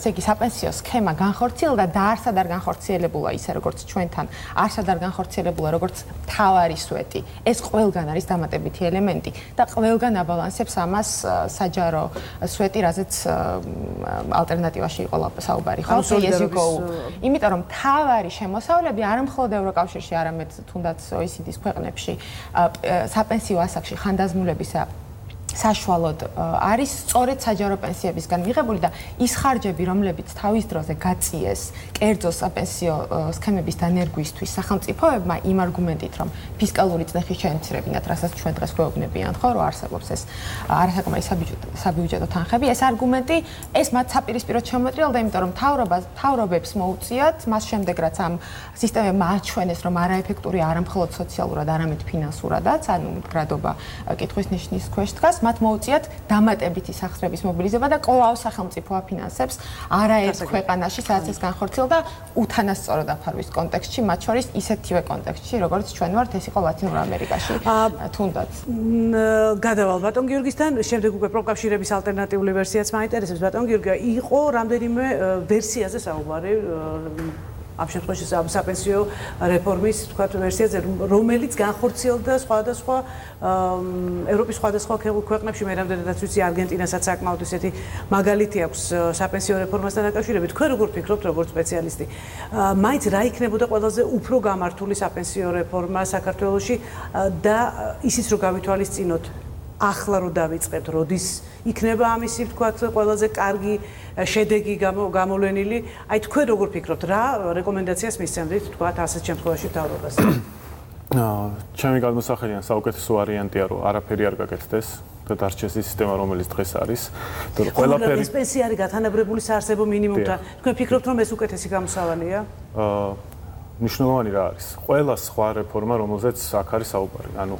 ესე იგი საპენსიო სქემა განხორციელდა და არსად არ განხორციელებულა ისე, როგორც ჩვენთან, არსად არ განხორციელებულა, როგორც თავარი სვეტი. ეს ყველგან არის დამატებითი ელემენტი და ყველგან აბალანსებს ამას საჯარო სვეტი, რაზეც ალტერნატივაში იყო საუბარი, ხო? იმიტომ რომ თავარი შემოსავლები არა მხოლოდ ევროკავშირში, არამედ თუნდაც OECD-ის ქვეყნებში საპენსიო ასაკში ხანდაზმულებისა საშუალოდ არის სწორედ საჯარო პენსიებისგან მიღებული და ის ხარჯები, რომლებიც თავის დროზე გაწიეს კერძო საპენსიო სქემების დანერგვისთვის სახელმწიფოებმა იმ არგუმენტით, რომ ფისკალური წნეხის შემცირებინათ, რასაც ჩვენ დღეს გვეუბნებიან, ხო, რომ არსებობს ეს არასაკმარის საბიუჯეტო თანხები, ეს არგუმენტი ეს მათ საპირისპიროდ შემოტრიალდა, იმიტომ რომ მთავრობებს მოუწიათ, მას შემდეგ რაც ამ სისტემებმა აჩვენეს, რომ არაეფექტური არა მხოლოდ სოციალურად, არამედ ფინანსურადაც, ანუ მდგრადობა კითხვის ნიშნის ქვეშ დგას, მათ მოუწიათ დამატებითი სახსრების მობილიზება და კვლავ სახელმწიფო აფინანსებს არაერთ ქვეყანაში, სადაც ეს განხორციელდა უთანასწორო დაფარვის კონტექსტში, მათ შორის ისეთივე კონტექსტში, როგორც ჩვენ ვართ, ეს იყო ლათინურ ამერიკაში, თუნდაც. გადავალ ბატონ გიორგისთან, შემდეგ უკვე პროკავშირების ალტერნატიული ვერსიაც მაინტერესებს. ბატონ გიორგი, იყო რამდენიმე ვერსიაზე საუბარი ამ შემთხვევაში საპენსიო რეფორმის თქვათ ვერსიაზე, რომელიც განხორციელდა სხვადასხვა ევროპის სხვადასხვა ქვეყნებში, მე რამდენადაც ვიცი, არგენტინასაც საკმაოდ ისეთი მაგალითი აქვს საპენსიო რეფორმასთან დაკავშირებით. თქვენ როგორ ფიქრობთ, როგორც სპეციალისტი, მაინც რა იქნებოდა ყველაზე უფრო გამართული საპენსიო რეფორმა საქართველოში და ისიც რომ გავითვალისწინოთ ახლა რო დავიწყებთ, როდის იქნება ამისი თქვათ ყველაზე კარგი შედეგი გამოვლენილი? აი თქვენ როგორ ფიქრობთ, რა რეკომენდაციას მისცემთ თქვათ ასეთ შემთხვევაში მთავრობას? ჩემი გადმოსახედიდან საუკეთესო ვარიანტია, რომ არაფერი არ გაკეთდეს და დარჩეს ის სისტემა, რომელიც დღეს არის. და ყველაფერი ეს პენსია არის გათანაბრებული საარსებო მინიმუმთან. თქვენ ფიქრობთ, რომ ეს უკეთესი გამოსავალია? მნიშვნელოვანი რა არის? ყველა სხვა რეფორმა, რომელზეც აქ არის საუბარი. ანუ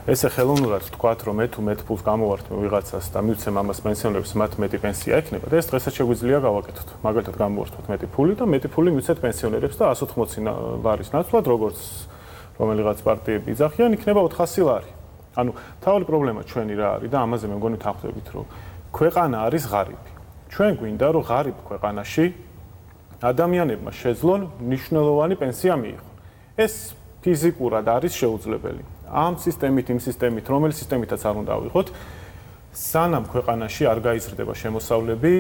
ესე ხელოვნურად თქვათ, რომ მე თუ მეტ ფულს გამოვართმევ ვიღაცას და მივცემ ამას პენსიონერებს, მათ მეტი პენსია ექნება და ეს დღესაც შეგვიძლია გავაკეთოთ. მაგალითად გამოვართმევთ მეტი ფული და მეტი ფული მივცეთ პენსიონერებს და 180 ლარის ნაცვლად, როგორც რომელიღაც პარტიები იძახიან, იქნება 400 ლარი. ანუ თავი პრობლემა ჩვენი რა არის და ამაზე მე მგონი თანხმდებით, რომ ქვეყანა არის ღარიბი. ჩვენ გვინდა, რომ ღარიბ ქვეყანაში ადამიანებმა შეძლონ მნიშვნელოვანი პენსია მიიღონ. ეს ფიზიკურად არის შეუძლებელი. ამ სისტემით, იმ სისტემით, რომელი სისტემითაც არ უნდა ავიღოთ, სანამ ქვეყანაში არ გაიზრდება შემოსავლები,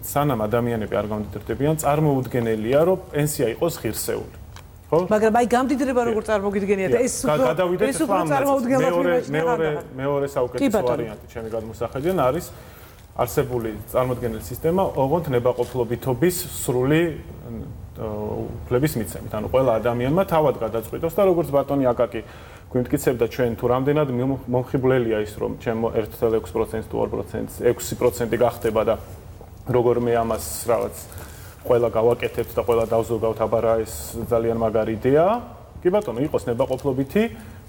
სანამ ადამიანები არ გამდიდრდებიან, წარმოუდგენელია, რომ პენსია იყოს ღირსეული. ხო? მაგრამ აი გამდიდრება როგორ წარმოგიდგენიათ ეს უფრო წარმოუდგენლად მეორე საუკეთესო ვარიანტი ჩემი გადმოსახედიდან არის არსებული წარმოდგენილი სისტემა ოღონდ ნებაყოფლობითობის სრული უფლების მიცემით. ანუ ყველა ადამიანმა თავად გადაწყვიტოს და როგორც ბატონი აკაკი გვიმტკიცებდა ჩვენ თუ რამდენად მომხიბვლელია ის რომ ჩემო 1.6% თუ 2% 6% გახდება და როგორ მე ამას რაღაც ყველა გავაკეთებთ და ყველა დავზოგავთ აბარა ეს ძალიან მაგარი იდეაა. კი ბატონო, იყოს ნებაყოფლობითი,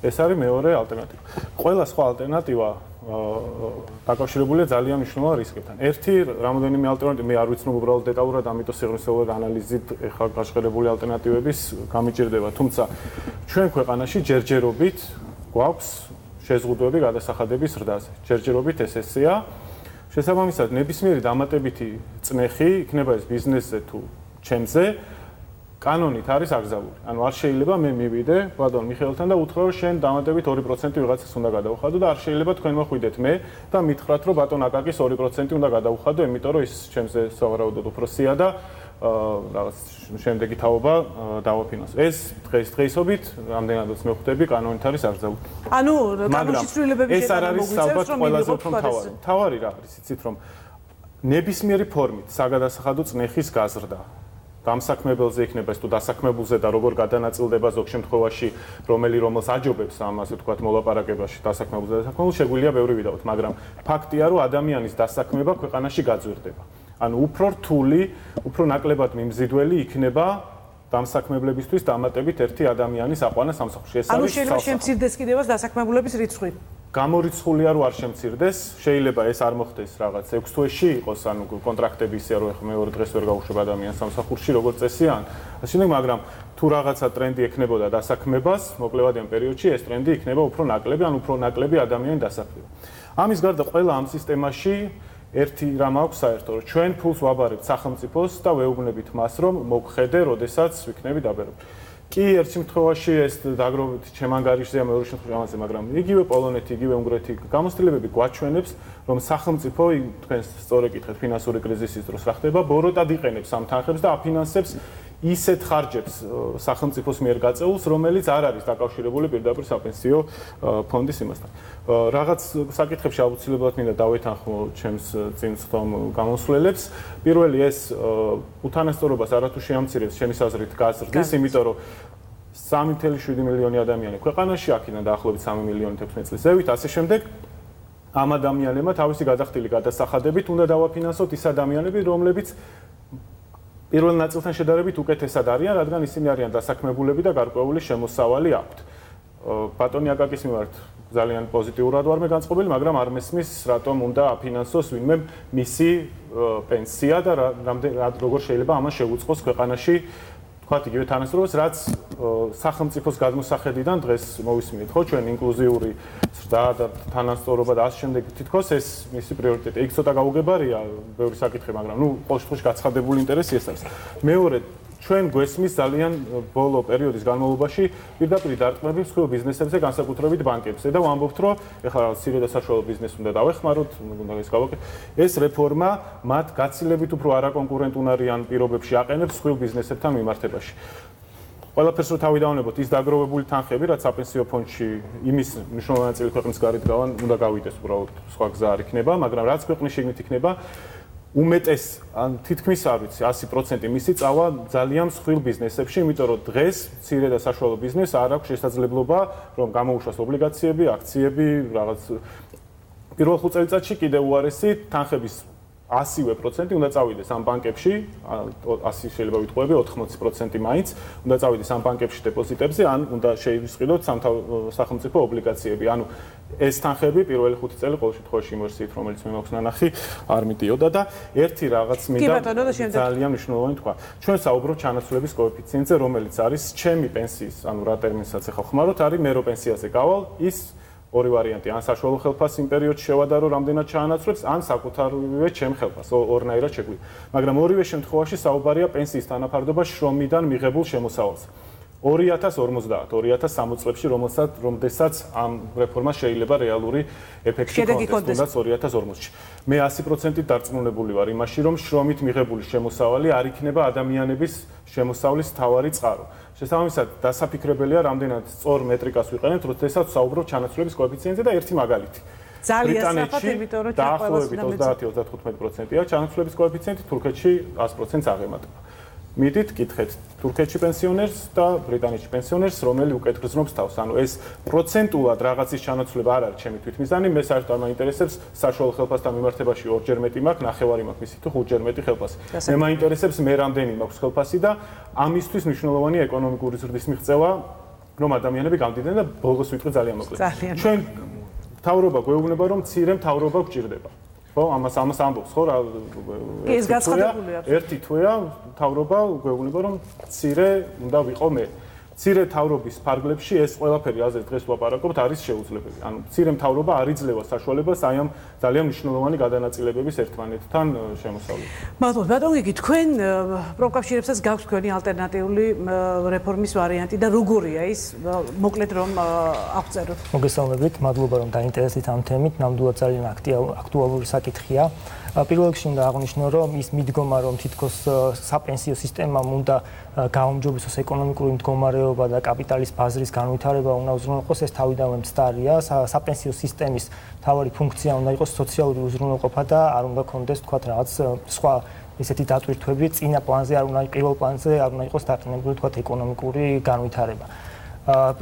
ეს არის მეორე ალტერნატივა. ყველა სხვა ალტერნატივა დაკავშირებულია ძალიან მნიშვნელოვან რისკებთან. ერთი რამოდენიმე ალტერნატივა მე არ ვიცნობ უბრალოდ დეტალურად, ამიტომ სიღრმისეულად ანალიზით ეხლა გაშღერებული ალტერნატივების გამიჭირდება, თუმცა ჩვენ ქვეყანაში ჯერჯერობით გვაქვს შეზღუდვები გადასახადების ზრდაზე. ჯერჯერობით ესეა. შესაბამისად, ნებისმიერი დამატებითი წნეხი, იქნება ეს ბიზნესზე თუ ჩემზე, კანონით არის აკრძალული. ანუ არ შეიძლება მე მივიდე ბატონ მიხეილთან და უთხრა რომ შენ დამატებით 2% ვიღაცას უნდა გადაუხადო და არ შეიძლება თქვენ მოხვიდეთ მე და მითხრათ რომ ბატონ აკაკის 2% უნდა გადაუხადო, იმიტომ რომ ის ჩემზე სავარაუდოდ უფროსია და რაღაც შემდეგი თაობა დავაფინანსო. ეს დღეისობით რამდენადაც მე ხვდები კანონით არის აკრძალული. ანუ კანონში ცვლილებები ეს არ არის ალბათ ყველაზე უფრო მთავარი. მთავარი რა არის, იცით რომ ნებისმიერი ფორმით საგადასახადო წნეხის გაზრდა დამსაქმებელზე იქნება ეს თუ დასაქმებულზე და როგორ გადანაწილდება ზოგ შემთხვევაში რომელს აჯობებს ამ ასე ვთქვათ მოლაპარაკებაში დასაქმებულზე და დასაქმებულ შეგვიძლია ბევრი ვიდაოთ, მაგრამ ფაქტია რომ ადამიანის დასაქმება ქვეყანაში გაძვირდება. ანუ უფრო რთული, უფრო ნაკლებად მიმზიდველი იქნება დამსაქმებლებისთვის დამატებით ერთი ადამიანის აყვანა სამსახურში. ეს არის შეიძლება შემცირდეს კიდევაც დასაქმებულების რიცხვი. გამორიცხულია რომ არ შემცირდეს, შეიძლება ეს არ მოხდეს რაღაც 6 თვეში იყოს, ანუ კონტრაქტები ისე რომ ეხლა მეორე დღეს ვერ გაუშვებ ადამიანს სამსახურში, როგორც წესია. ასე მაგრამ თუ რაღაცა ტრენდი ექნებოდა დასაქმებას, მოკლევადიან პერიოდში ეს ტრენდი იქნება უფრო ნაკლები, ანუ უფრო ნაკლები ადამიანი დასაქმება. ამის გარდა ყველა ამ სისტემაში ერთი რამ აქვს საერთო, რომ ჩვენ ფულს ვაბარებთ სახელმწიფოს და ვეუბნებით მას, რომ მოგხედე, როდესაც ვიქნები დაბერებული. კი, ერთ შემთხვევაში ეს დაგროვებით ჩემ ანგარიშზეა, მეორე შემთხვევაში ამაზე, მაგრამ იგივე პოლონეთი, იგივე უნგრეთი გამოცდილებები გვაჩვენებს, რომ სახელმწიფო, თქვენ სწორედ კითხეთ, ფინანსური კრიზისის დროს რა ხდება, ბოროტად იყენებს ამ თანხებს და აფინანსებს ისეთ ხარჯებს სახელმწიფოს მიერ გაწეულს, რომელიც არ არის დაკავშირებული პირდაპირ საპენსიო ფონდის იმასთან. რაღაც საკითხებში აუცილებლად მინდა დავეთანხმო ჩემს წინ ხომ გამოსვლელებს. პირველი ეს უთანასწორობას არათუ შეამცირებს ჩემის აზრით გაზრდის, იმიტომ რომ 3.7 მილიონი ადამიანი ქვეყანაში, აქედან დაახლოებით 3 მილიონი 16 წლის ზევით, ასე შემდეგ ამ ადამიანებმა თავისი გადახდილი გადასახადებით უნდა დავაფინანსოთ ის ადამიანები, რომლებიც პირველ ნაწილთან შედარებით უკეთესად არიან, რადგან ისინი არიან დასაქმებულები და გარკვეული შემოსავალი აქვთ. ბატონი აკაკის მიმართ ძალიან პოზიტიურად ვარ მე განწყობილი, მაგრამ არ მესმის რატომ უნდა აფინანსოს ვინმე მისი პენსია და როგორ შეიძლება ამას შეუწყოს ქვეყანაში თქვათ იგივე თანასწორობას, რაც სახელმწიფოს გადმოსახედიდან დღეს მოვისმინეთ, ხო, ჩვენ ინკლუზიური ზრდა და თანასწორობა და ასე შემდეგ თითქოს ეს მისი პრიორიტეტი. იქ ცოტა გაუგებარია ბევრი საკითხი, მაგრამ ნუ ყოველ შემთხვევაში გაცხადებული ინტერესი ეს არის. მეორე ჩვენ გვესმის ძალიან ბოლო პერიოდის განმავლობაში პირდაპირ დარტყმები მსხვილ ბიზნესებზე, განსაკუთრებით ბანკებზე და ვამბობთ, რომ ეხლა მცირე და საშუალო ბიზნესს უნდა დავეხმაროთ, უნდა ეს გავაკეთოთ. ეს რეფორმა მათ გაცილებით უფრო არაკონკურენტუნარიან პირობებში აყენებს მსხვილ ბიზნესებთან მიმართებაში. ყველაფერს რო თავი დავვნებოთ, ის დაგროვებული თანხები, რაც საპენსიო ფონდში იმის მნიშვნელოვანი ნაწილი ქვეყნის გარეთ გავან, უნდა გავიდეს უბრალოდ სხვა გზა არ იქნება, მაგრამ რაც ქვეყნის შიგნით იქნება უმეტეს ან თითქმის არ ვიცი 100% მისი წავა ძალიან მსხვილ ბიზნესებში, იმიტომ რომ დღეს მცირე და საშუალო ბიზნესს არ აქვს შესაძლებლობა რომ გამოუშვას ობლიგაციები, აქციები, რაღაც პირველ 5 წელიწადში კიდევ უარესი თანხების 100% უნდა წავიდეს ამ ბანკებში, 100 შეიძლება ვიტყუები 80% მაინც უნდა წავიდეს ამ ბანკებში დეპოზიტებზე, ან უნდა შეივსყიდოთ სახელმწიფო ობლიგაციები. ანუ ეს თანხები პირველი 5 წელი ყოველ შემთხვევაში იმერსიით, რომელიც მე მაქვს ნანახი, არ მიდიოდა და ერთი რაღაც მინდა ძალიან მნიშვნელოვანი თქვა. ჩვენ საუბრობთ ჩანაცვლების კოეფიციენტზე, რომელიც არის ჩემი პენსიის, ანუ რა ტერმინსაც ახლა ხმარობთ, არის მე რო პენსიაზე გავალ, ის ორი ვარიანტი, ან საშუალო ხელფასს იმ პერიოდში შევადარო, რამდენად ჩაანაცვლებს, ან საკუთარივე ჩემ ხელფასს, ორნაირად შეგვიძლია. მაგრამ ორივე შემთხვევაში საუბარია პენსიის თანაფარდობა შრომიდან მიღებულ შემოსავალზე. 2050-2060 წლებში, რომელსაც ამ რეფორმას შეიძლება რეალური ეფექტი ჰქონდეს, თუნდაც 2040-ში. მე 100%-ით დარწმუნებული ვარ იმაში, რომ შრომით მიღებული შემოსავალი არ იქნება ადამიანების შემოსავლის მთავარი წყარო. შესაბამისად, დასაფიქრებელია, რამდენად სწორ მეტრიკას ვიყენებთ, როდესაც საუბრობთ ჩანაცვლების კოეფიციენტზე და ერთი მაგალითი. ძალიან სწრაფად, იმიტომ რომ დაახლოებით 30-35%-ია ჩანაცვლების კოეფიციენტი, თურქეთში 100%-ს აღემატება. მიდით, კითხეთ თურქეთში პენსიონერს და ბრიტანეთში პენსიონერს, რომელი უკეთ გრძნობს თავს. ანუ ეს პროცენტულად რაღაცის ჩანაცვლება არ არის ჩემი თვითმიზანი, მე საერთოდ არ მაინტერესებს საშუალო ხელფასთან მიმართებაში 2-ჯერ მეტი მაქვს, 9-ვარი მაქვს ისე თუ 5-ჯერ მეტი ხელფასი. მე მაინტერესებს მე რამდენი მაქვს ხელფასი და ამისთვის მნიშვნელოვანია ეკონომიკური ზრდის მიღწევა, რომ ადამიანები გამდიდნენ და ბოლოს ვიტყვი ძალიან მოკლედ. ჩვენ მთავრობა გვეუბნება, რომ მცირე მთავრობა გვჭირდება. ხო, ამას ამბობს, ხო რა? ეს გაცხადებული აქვს. ერთი თვეა მთავრობა გვეუბნება, რომ მცირე უნდა ვიყო მე. მცირე მთავრობის ფარგლებში ეს ყველაფერი, აზრით დღეს ვაპარაკობთ, არის შეუძლებელი. ანუ მცირე მთავრობა არ იძლევა საშუალებას აი ამ ძალიან მნიშვნელოვანი გადანაწილებების ერთმანეთთან შემოსავლით. მადლობა, ბატონ გიგი, თქვენ პროკავშირებსაც გაქვს თქვენი ალტერნატიული რეფორმის ვარიანტი და როგორია ის? მოკლედ რომ აღწეროთ. მოგესალმებით, მადლობა რომ დაინტერესდით ამ თემით, ნამდვილად ძალიან აქტუალური საკითხია. პირველ რიგში უნდა აღვნიშნო, რომ ის მიდგომა, რომ თითქოს საპენსიო სისტემამ უნდა გაუმჯობესოს ეკონომიკური მდგომარეობა და კაპიტალის ბაზრის განვითარება უნდა უზრუნველყოს, ეს თავიდანვე მცდარია. საპენსიო სისტემის მთავარი ფუნქცია უნდა იყოს სოციალური უზრუნველყოფა და არ უნდა კონდეს თქვათ რაღაც სხვა ესეთი დატვირთვები წინა პლანზე, არ უნდა პირველ პლანზე არ უნდა იყოს დატანებული თქვათ ეკონომიკური განვითარება.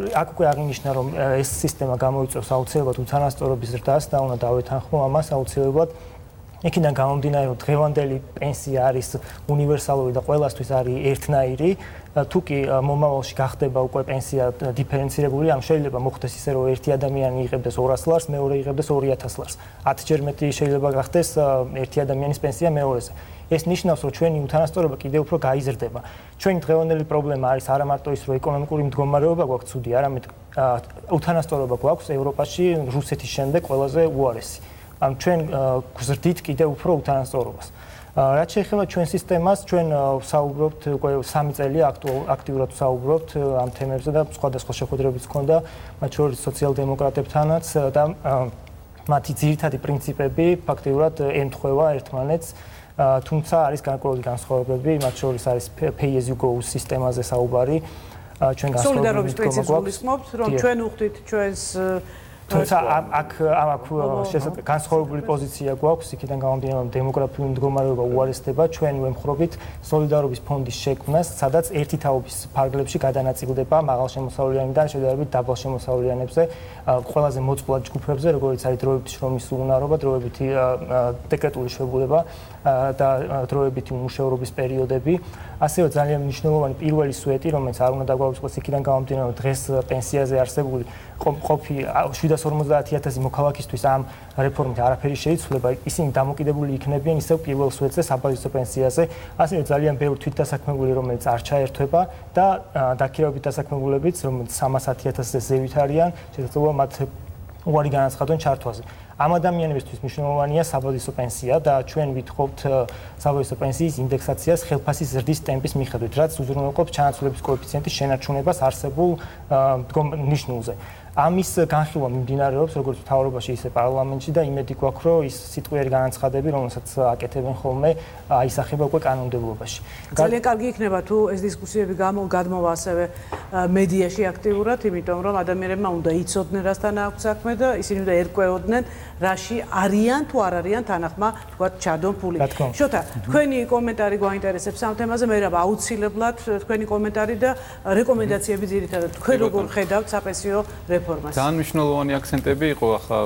აქ უკვე აღინიშნა, რომ ეს სისტემა გამოიწვევს აუცილებლად უთანასწორობის ზრდას და უნდა დავეთანხმო ამას აუცილებლად. იქიდან გამომდინარე, რომ დღევანდელი პენსია არის უნივერსალური და ყველასთვის არის ერთნაირი, თუ კი მომავალში გახდება უკვე პენსია დიფერენცირებული, ამ შეიძლება მოხდეს ისე, რომ ერთი ადამიანი იღებდეს 200 ლარს, მეორე იღებდეს 2000 ლარს. 10-ჯერ მეტი შეიძლება გახდეს ერთი ადამიანის პენსია მეორეზე. ეს ნიშნავს, რომ ჩვენი უთანასწორობა კიდევ უფრო გაიზრდება. ჩვენი დღევანდელი პრობლემა არის არა მარტო ის, რომ ეკონომიკური მდგომარეობა გვაქვს ცუდი, არამედ უთანასწორობა გვაქვს ევროპაში რუსეთის შემდეგ ყველაზე უარესი. ამ ჩვენ გვზრდით კიდევ უფრო უთანასწორობას. რაც შეეხება ჩვენ სისტემას, ჩვენ ვსაუბრობთ უკვე 3 წელია აქტიურად ვსაუბრობთ ამ თემებზე და სხვადასხვა შეხვედრებიც ჰქონდა, მათ შორის სოციალ-დემოკრატებთანაც და მათი ძირითადი პრინციპები ფაქტიურად ემთხვევა ერთმანეთს. თუმცა არის გარკვეული განსხვავებები, მათ შორის არის pay as you go სისტემაზე საუბარი. ჩვენ სოლიდარობის პრინციპს გულისხმობთ, რომ ჩვენ უხდით ჩვენს თუმცა აქ განსხვავებული პოზიცია გვაქვს, იქიდან გამომდინარე, რომ დემოგრაფიული მდგომარეობა უარესდება, ჩვენ ვემხრობით სოლიდარობის ფონდის შექმნას, სადაც ერთი თაობის ფარგლებში გადანაწილდება მაღალშემოსავლიანებიდან შედარებით დაბალშემოსავლიანებზე, ყველაზე მოწყვლად ჯგუფებზე, როგორიც არის დროებითი შრომის უუნარობა, დროებითი დეკრეტული შვებულება და დროებითი უმუშევრობის პერიოდები. ასევე ძალიან მნიშვნელოვანი პირველი სვეტი, რომელიც არ უნდა დაგვაუწყოს იქიდან გამომდინარე, რომ დღეს პენსიაზე არსებული ყოფი 750,000 მოქალაქისთვის ამ რეფორმით არაფერი შეიცვლება, ისინი დამოკიდებული იქნებიან ისევ პირველ სვეტზე საბაზისო პენსიაზე, ასევე ძალიან ბევრი თვითდასაქმებული, რომელიც არ ჩაერთვება და დაქირავებით დასაქმებულებიც, რომელიც 310,000-ზე ზევით არიან, შესაძლოა მათ უარი განაცხადონ ჩართვაზე. ამ ადამიანებისთვის მნიშვნელოვანია საბაზისო პენსია და ჩვენ ვითხოვთ საბაზისო პენსიის ინდექსაციას ხელფასის ზრდის ტემპის მიხედვით, რაც უზრუნველყოფს ჩანაცვლების კოეფიციენტის შენარჩუნებას არსებულ ნიშნულზე. ამის განხილვა მიმდინარეობს როგორც მთავრობაში, ისე პარლამენტში და იმედი გვაქვს, რომ ის სიტყვიერი განაცხადები, რომელსაც აკეთებენ ხოლმე, აისახება უკვე კანონმდებლობაში. ძალიან კარგი იქნება თუ ეს დისკუსიები გადმოვა ასევე მედიაში აქტიურად, იმიტომ რომ ადამიანებმა უნდა იცოდნენ, რასთან აქვს საქმე და ისინი უნდა ერკვეოდნენ, რაში არიან თუ არ არიან თანახმა, თქვათ, ჩადონ ფული. შოთა, თქვენი კომენტარი გვაინტერესებს ამ თემაზე, მერაბ აუცილებლად თქვენი კომენტარი და რეკომენდაციები ძირითადად თქვენ როგორ ხედავთ საპენსიო რეფორმას? ძალიან მნიშვნელოვანი აქცენტები იყო ახლა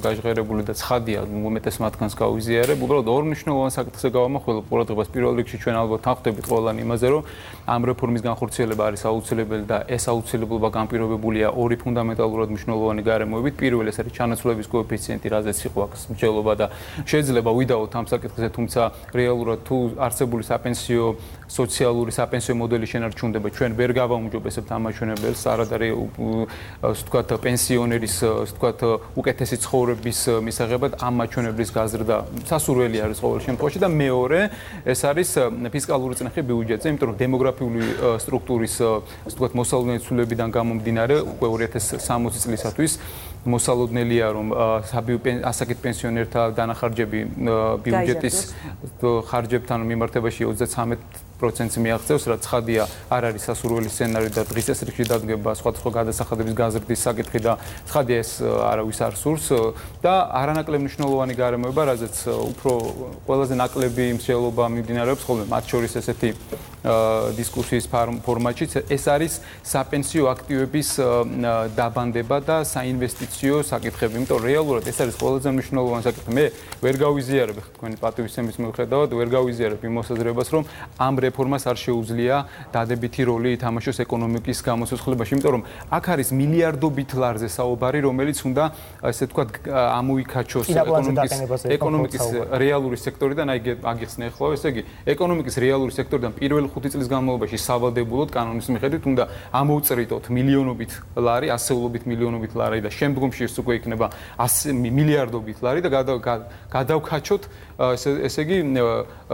გაჟღერებული და ცხადია, უმეტეს მათგანს გავიზიარებ. უბრალოდ ორ მნიშვნელოვან საკითხზე გავამახვილებ ყურადღებას. პირველ რიგში ჩვენ ალბათ თანხმდებით ყველანი იმაზე, რომ ამ რეფორმის განხორციელება არის აუცილებელი და ეს აუცილებლობა განპირობებულია ორი ფუნდამენტალურად მნიშვნელოვანი გარემოებით. პირველი ეს არის ჩანაცვლების კოეფიციენტი, რაზეც იყო აქ მსჯელობა და შეიძლება ვიდაოთ ამ საკითხზე, თუმცა რეალურად თუ არსებული საპენსიო სოციალური საპენსიო მოდელი შენარჩუნდება, ჩვენ ვერ გავაუმჯობესებთ ამ მაჩვენებელს, არადარი ვთქვათ პენსიონერის ვთქვათ უკეთესი ცხოვრების მისაღებად ამ მაჩვენებლის გაზრდა სასურველი არის ყოველ შემთხვევაში და მეორე ეს არის ფისკალური წნეხი ბიუჯეტზე, იმიტომ რომ დემოგრაფიული სტრუქტურის ვთქვათ მოსალოდნელი ცვლილებებიდან გამომდინარე უკვე 2060 წლისათვის მოსალოდნელია რომ ასაკით პენსიონერთა დანახარჯები ბიუჯეტის ხარჯებთან მიმართებაში 33% მიაღწევს, რაც ცხადია არ არის სასურველი სცენარი და დღის წესრიგში დადგება სხვადასხვა გადასახადების გაზრდის საკითხი და ცხადია ეს არავის არ სურს და არანაკლებ მნიშვნელოვანი გარემოება, რაზეც უფრო ყველაზე ნაკლები მსჯელობა მიმდინარეობს ხოლმე მათ შორის ესეთი დისკუსიის ფორმატში ეს არის საპენსიო აქტივების დაბანდება და საინვესტიციო საკითხები, იმიტომ რომ რეალურად ეს არის ყველაზე მნიშვნელოვანი საკითხი. მე ვერ გავიზიარებ თქვენი პატივისცემის მიუხედავად, ვერ გავიზიარებ იმ მოსაზრებას, რომ ამ რეფორმას არ შეუძლია დადებითი როლი ითამაშოს ეკონომიკის გამოსაცხლებაში, იმიტომ რომ აქ არის მილიარდობით ლარზე საუბარი, რომელიც უნდა ესე ვთქვათ ამოიქაჩოს ეკონომიკის რეალური სექტორიდან, აი აგიხსნე ახლა, ესე იგი, ეკონომიკის რეალური სექტორიდან პირველი 5 წლის განმავლობაში სავალდებულოდ კანონის მიხედვით უნდა ამოუწრიტოთ მილიონობით ლარი, ასეულობით მილიონობით ლარი და შემდგომში ეს უკვე იქნება მილიარდობით ლარი და გადავქაჩოთ ესე იგი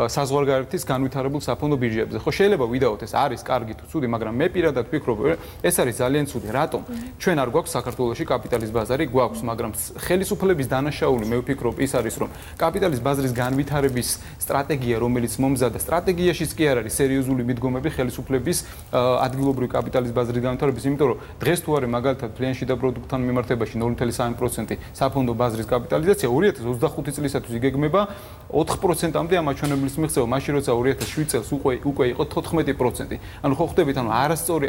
საზღვარგარეთის განვითარებულ საფონდო ბირჟებზე. ხო შეიძლება ვიდაოთ ეს არის კარგი თუ ცუდი, მაგრამ მე პირადად ვფიქრობ, ეს არის ძალიან ცუდი. რატომ? ჩვენ არ გვაქვს საქართველოში კაპიტალის ბაზარი, გვაქვს, მაგრამ ხელისუფლების დანაშაული მე ვფიქრობ ის არის, რომ კაპიტალის ბაზრის განვითარების სტრატეგია, რომელიც მომზადდა, სტრატეგიაშიც კი არ არის სერიოზული მიდგომები ხელისუფლების ადგილობრივი კაპიტალის ბაზრის განვითარების, იმიტომ რომ დღეს თუ არის მაგალითად კლიანტში და პროდუქტთან მიმართებაში 0.3% საფონდო ბაზრის კაპიტალიზაცია 2025 წლისათვის იგეგმება 4%-ამდე ამ აჩვენებლის მიღწევა, მაშინ როცა 2007 წელს უკვე იყო 14%. ანუ ხო ხვდებით, ანუ არასწორი,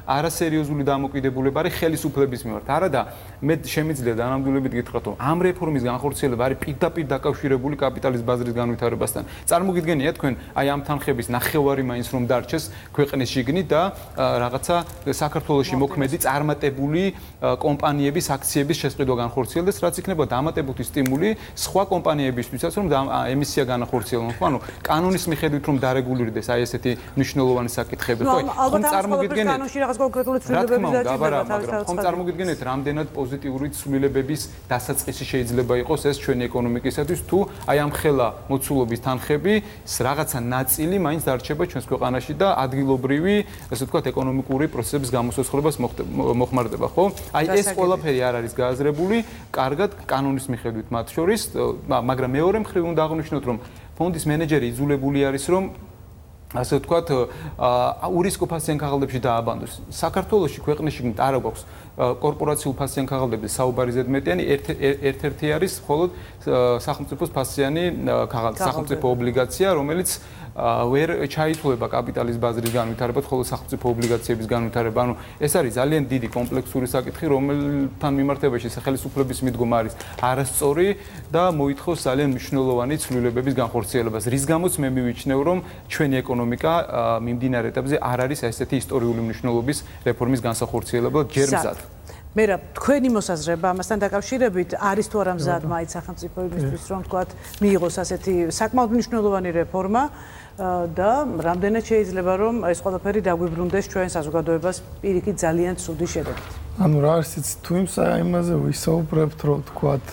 არასერიოზული დამოკიდებულება არის ხელისუფლების მიმართ. არა და მე შემიძლია დანამდვილებით გითხრათ, რომ ამ რეფორმის განხორციელება არის პირდაპირ დაკავშირებული კაპიტალის ბაზრის განვითარებასთან. წარმოგიდგენია თქვენ აი ამ თანხების ნახევარი მაინც რომ დარჩეს ქვეყნის შიგნით და რაღაცა საქართველოში მოქმედი წარმატებული კომპანიების აქციების შესყიდვა განხორციელდეს, რაც იქნება დამატებითი სტიმული სხვა კომპანიებისთვისაც, რომ ემისია განახორციელონ. ხო, ანუ კანონის მიხედვით რომ დარეგულირდეს აი ესეთი მნიშვნელოვანი საკითხები, ხო? ხომ წარმოგიდგენთ კანონში რაღაც კონკრეტული ცვლილებები დაჭირდება, ხომ წარმოგიდგენთ რამდენად პოზიტიური ცვლილებების დასაწყისი შეიძლება იყოს ეს ჩვენი ეკონომიკისათვის, თუ აი ამ ხელა მოცულობის თანხები რაღაცა ნაწილი მაინც დარჩება ჩვენს ქვეყანაში და ადგილობრივი, ასე ვთქვათ, ეკონომიკური პროცესების გამოსაცხლებას მოხმარდება, ხო? აი ეს ყველაფერი არ არის გააზრებული კარგად კანონის მიხედვით მათ შორის, მაგრამ მეორე მხრივ უნდა აღვნიშნოთ, რომ ფონდის მენეჯერი იძულებული არის, რომ ასე ვთქვათ, ურისკო ფასიან ქაღალდებში დააბანდოს. საქართველოში ქვეყნაში არ გვაქვს კორპორაციულ ფასიან ქაღალდებზე საუბარი ზედმეტიანი, ერთ-ერთი არის მხოლოდ სახელმწიფოს ფასიანი ქაღალდი, სახელმწიფო ობლიგაცია, რომელიც ვერ ჩაითვლება კაპიტალის ბაზრის განვითარება, ხოლო სახელმწიფო ობლიგაციების განვითარება. ანუ ეს არის ძალიან დიდი კომპლექსური საკითხი, რომელთან მიმართებაში ხელისუფლების მიდგომა არის არასწორი და მოითხოვს ძალიან მნიშვნელოვანი ცვლილებების განხორციელებას. რის გამოც მე მივიჩნევ, რომ ჩვენი ეკონომიკა მიმდინარე ეტაპზე არ არის ესეთი ისტორიული მნიშვნელობის რეფორმის განსახორციელებლად ჯერ მზად. მერაბ, თქვენი მოსაზრება ამასთან დაკავშირებით არის თუ არა მზად მაინც სახელმწიფოებისთვის, რომ თქვათ მიიღოს ასეთი საკმაოდ მნიშვნელოვანი რეფორმა და რამდენად შეიძლება რომ ეს ყველაფერი დაგვიბრუნდეს ჩვენ საზოგადოებას პირიქით ძალიან ცუდი შედეგით. ანუ რა არის თუ იმაზე ვისაუბრებთ, რომ თქვათ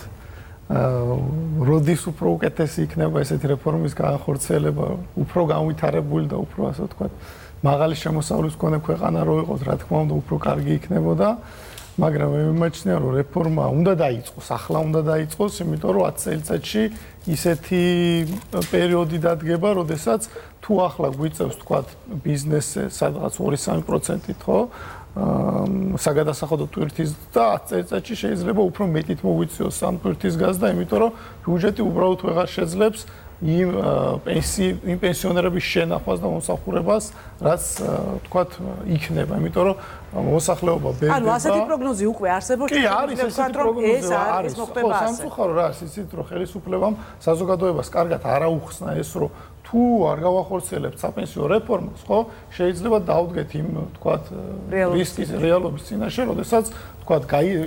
როდის უფრო უკეთესი იქნება ესეთი რეფორმის განხორციელება, უფრო განვითარებული და უფრო ასე ვთქვათ, მაღალი შემოსავლის მქონე ქვეყანა რო იყოს, რა თქმა უნდა, უფრო კარგი იქნებოდა. მაგრამ მე მიმაჩნია, რომ რეფორმა უნდა დაიწყოს, ახლა უნდა დაიწყოს, იმიტომ რომ 10 წელიწადში ისეთი პერიოდი დადგება, როდესაც თუ ახლა გვიწევს თქვათ ბიზნესზე სადღაც 2-3%-ით, ხო? საგადასახადო ტვირთის და 10 წელიწადში შეიძლება უფრო მეტით მოგვიწიოს ამ ტვირთის გაზდა, იმიტომ რომ ბიუჯეტი უბრალოდ ვეღარ შეძლებს იმ პენსიონერების შენახვას და მომსახურებას, რაც თქვათ იქნება, იმიტომ რომ მოსახლეობა ბერდება. ანუ ასეთი პროგნოზი უკვე არსებობს. კი, არის ესეთი პროგნოზი, არის მოხდება ასე. სამწუხარო რა არის ისიც, რომ ხელისუფლებამ საზოგადოებას კარგად არ აუხსნა ეს, რომ თუ არ გავახორციელებთ საპენსიო რეფორმას, ხო, შეიძლება დაუდგეთ იმ, თქვათ, რისკის რეალობის წინაშე, როდესაც თქვათ,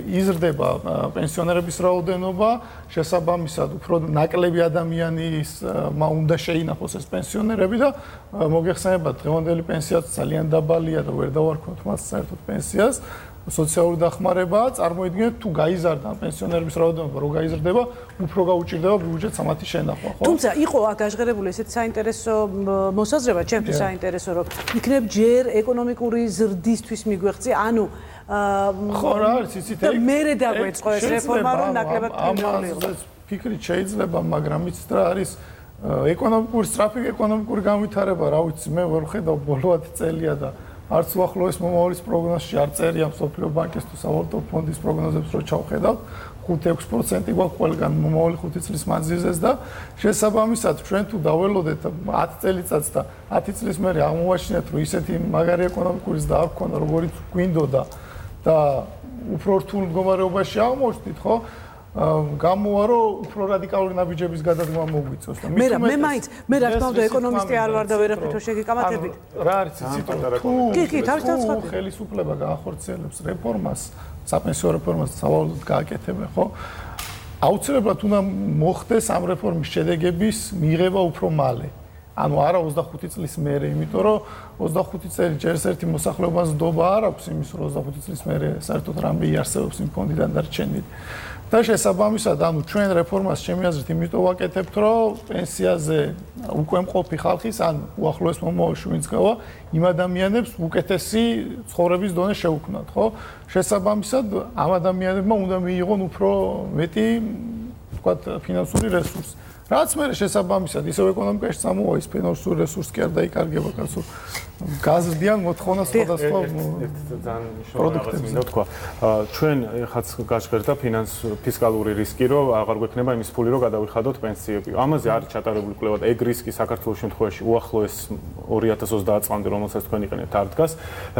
იზრდება პენსიონერების რაოდენობა, შესაბამისად, უფრო ნაკლები ადამიანის უნდა შეინახოს ეს პენსიონერები და მოგეხსენებათ, დღევანდელი პენსიაც ძალიან დაბალია და ვერ დავარქვათ მას საერთოდ პენსიას. სოციალური დახმარება, წარმოიდგინეთ, თუ გაიზარდა პენსიონერების რაოდენობა, რო გაიზრდება, უფრო გაუჭირდება ბიუჯეტს ამათი შენახვა, ხო? თუმცა იყო გაჟღერებული ესეთი საინტერესო მოსაზრება, ჩემთვის საინტერესო, რომ იქნებ ჯერ ეკონომიკური ზრდისთვის მიგვეღწია, ანუ ხო რა არის იცით და მერე დაგვეწყო ეს რეფორმა რომ ნაკლებად კრიტიკული იყოს. ფიქრით შეიძლება, მაგრამ იცით რა არის სტრაფი ეკონომიკური განვითარება, რა ვიცი, მე ვერ ხედავ ბოლო 10 წელია და არც უახლოეს მომავლის პროგნოზში არ წერია მსოფლიო ბანკის თუ სავალუტო ფონდის პროგნოზებს რო ჩავხედავ 5-6% გვაქვს ყველგან მომავალი 5 წლის მანძილზეც და შესაბამისად ჩვენ თუ დაველოდეთ 10 წელიწადს და 10 წლის მერე აღმოვაჩინეთ რომ ისეთი მაგარი ეკონომიკური ზრდა არ გქონდა როგორიც გვინდოდა და უფრო რთულ მდგომარეობაში აღმოჩნდით ხო გამოვა რომ უფრო რადიკალური ნაბიჯების გადადგმა მოგვიწევს და მე რა თქმა უნდა ეკონომისტი არ ვარ და ვერაფერ თო შეგიკამათებით რა არის ციტატა კი თავისთავად ხელისუფლება გაახორციელებს რეფორმას საპენსიო რეფორმას სავალუტოდ გააკეთებენ ხო აუცილებლად უნდა მოხდეს ამ რეფორმის შედეგების მიღება უფრო მალე ანუ არა 25 წლის მერე იმიტომ რომ 25 წელი ჯერს ერთი მოსახლეობას ნდობა არ აქვს იმის რომ 25 წლის მერე საერთოდ რამე იარსებობს იმ ფონდიდან დარჩენილი და შესაბამისად ანუ ჩვენ რეფორმას ჩემი აზრით იმიტომ ვაკეთებთ რომ პენსიაზე უკვე მყოფი ხალხის ან უახლოეს მომავალში ვინც გავა იმ ადამიანებს უკეთესი ცხოვრების დონე შეუქმნათ ხო შესაბამისად ამ ადამიანებმა უნდა მიიღონ უფრო მეტი ვთქვათ ფინანსური რესურსი რაც მე შესაბამისად ისევ ეკონომიკაში წამოვა ის ფინანსური რესურსი კი არ დაიკარგება კაცო გაზრდიან მოთხოვნა სხვადასხვა პროდუქტებს მინდა თქვა ჩვენ ხაც გაჟღერდა ფისკალური რისკი რომ აღარ გვექნება იმის ფული რომ გადავიხადოთ პენსიები ამაზე არის ჩატარებული კვლევა და ეგ რისკი საქართველოს შემთხვევაში უახლოეს 2030 წლამდე რომელსაც თქვენ იყენებთ არ დგას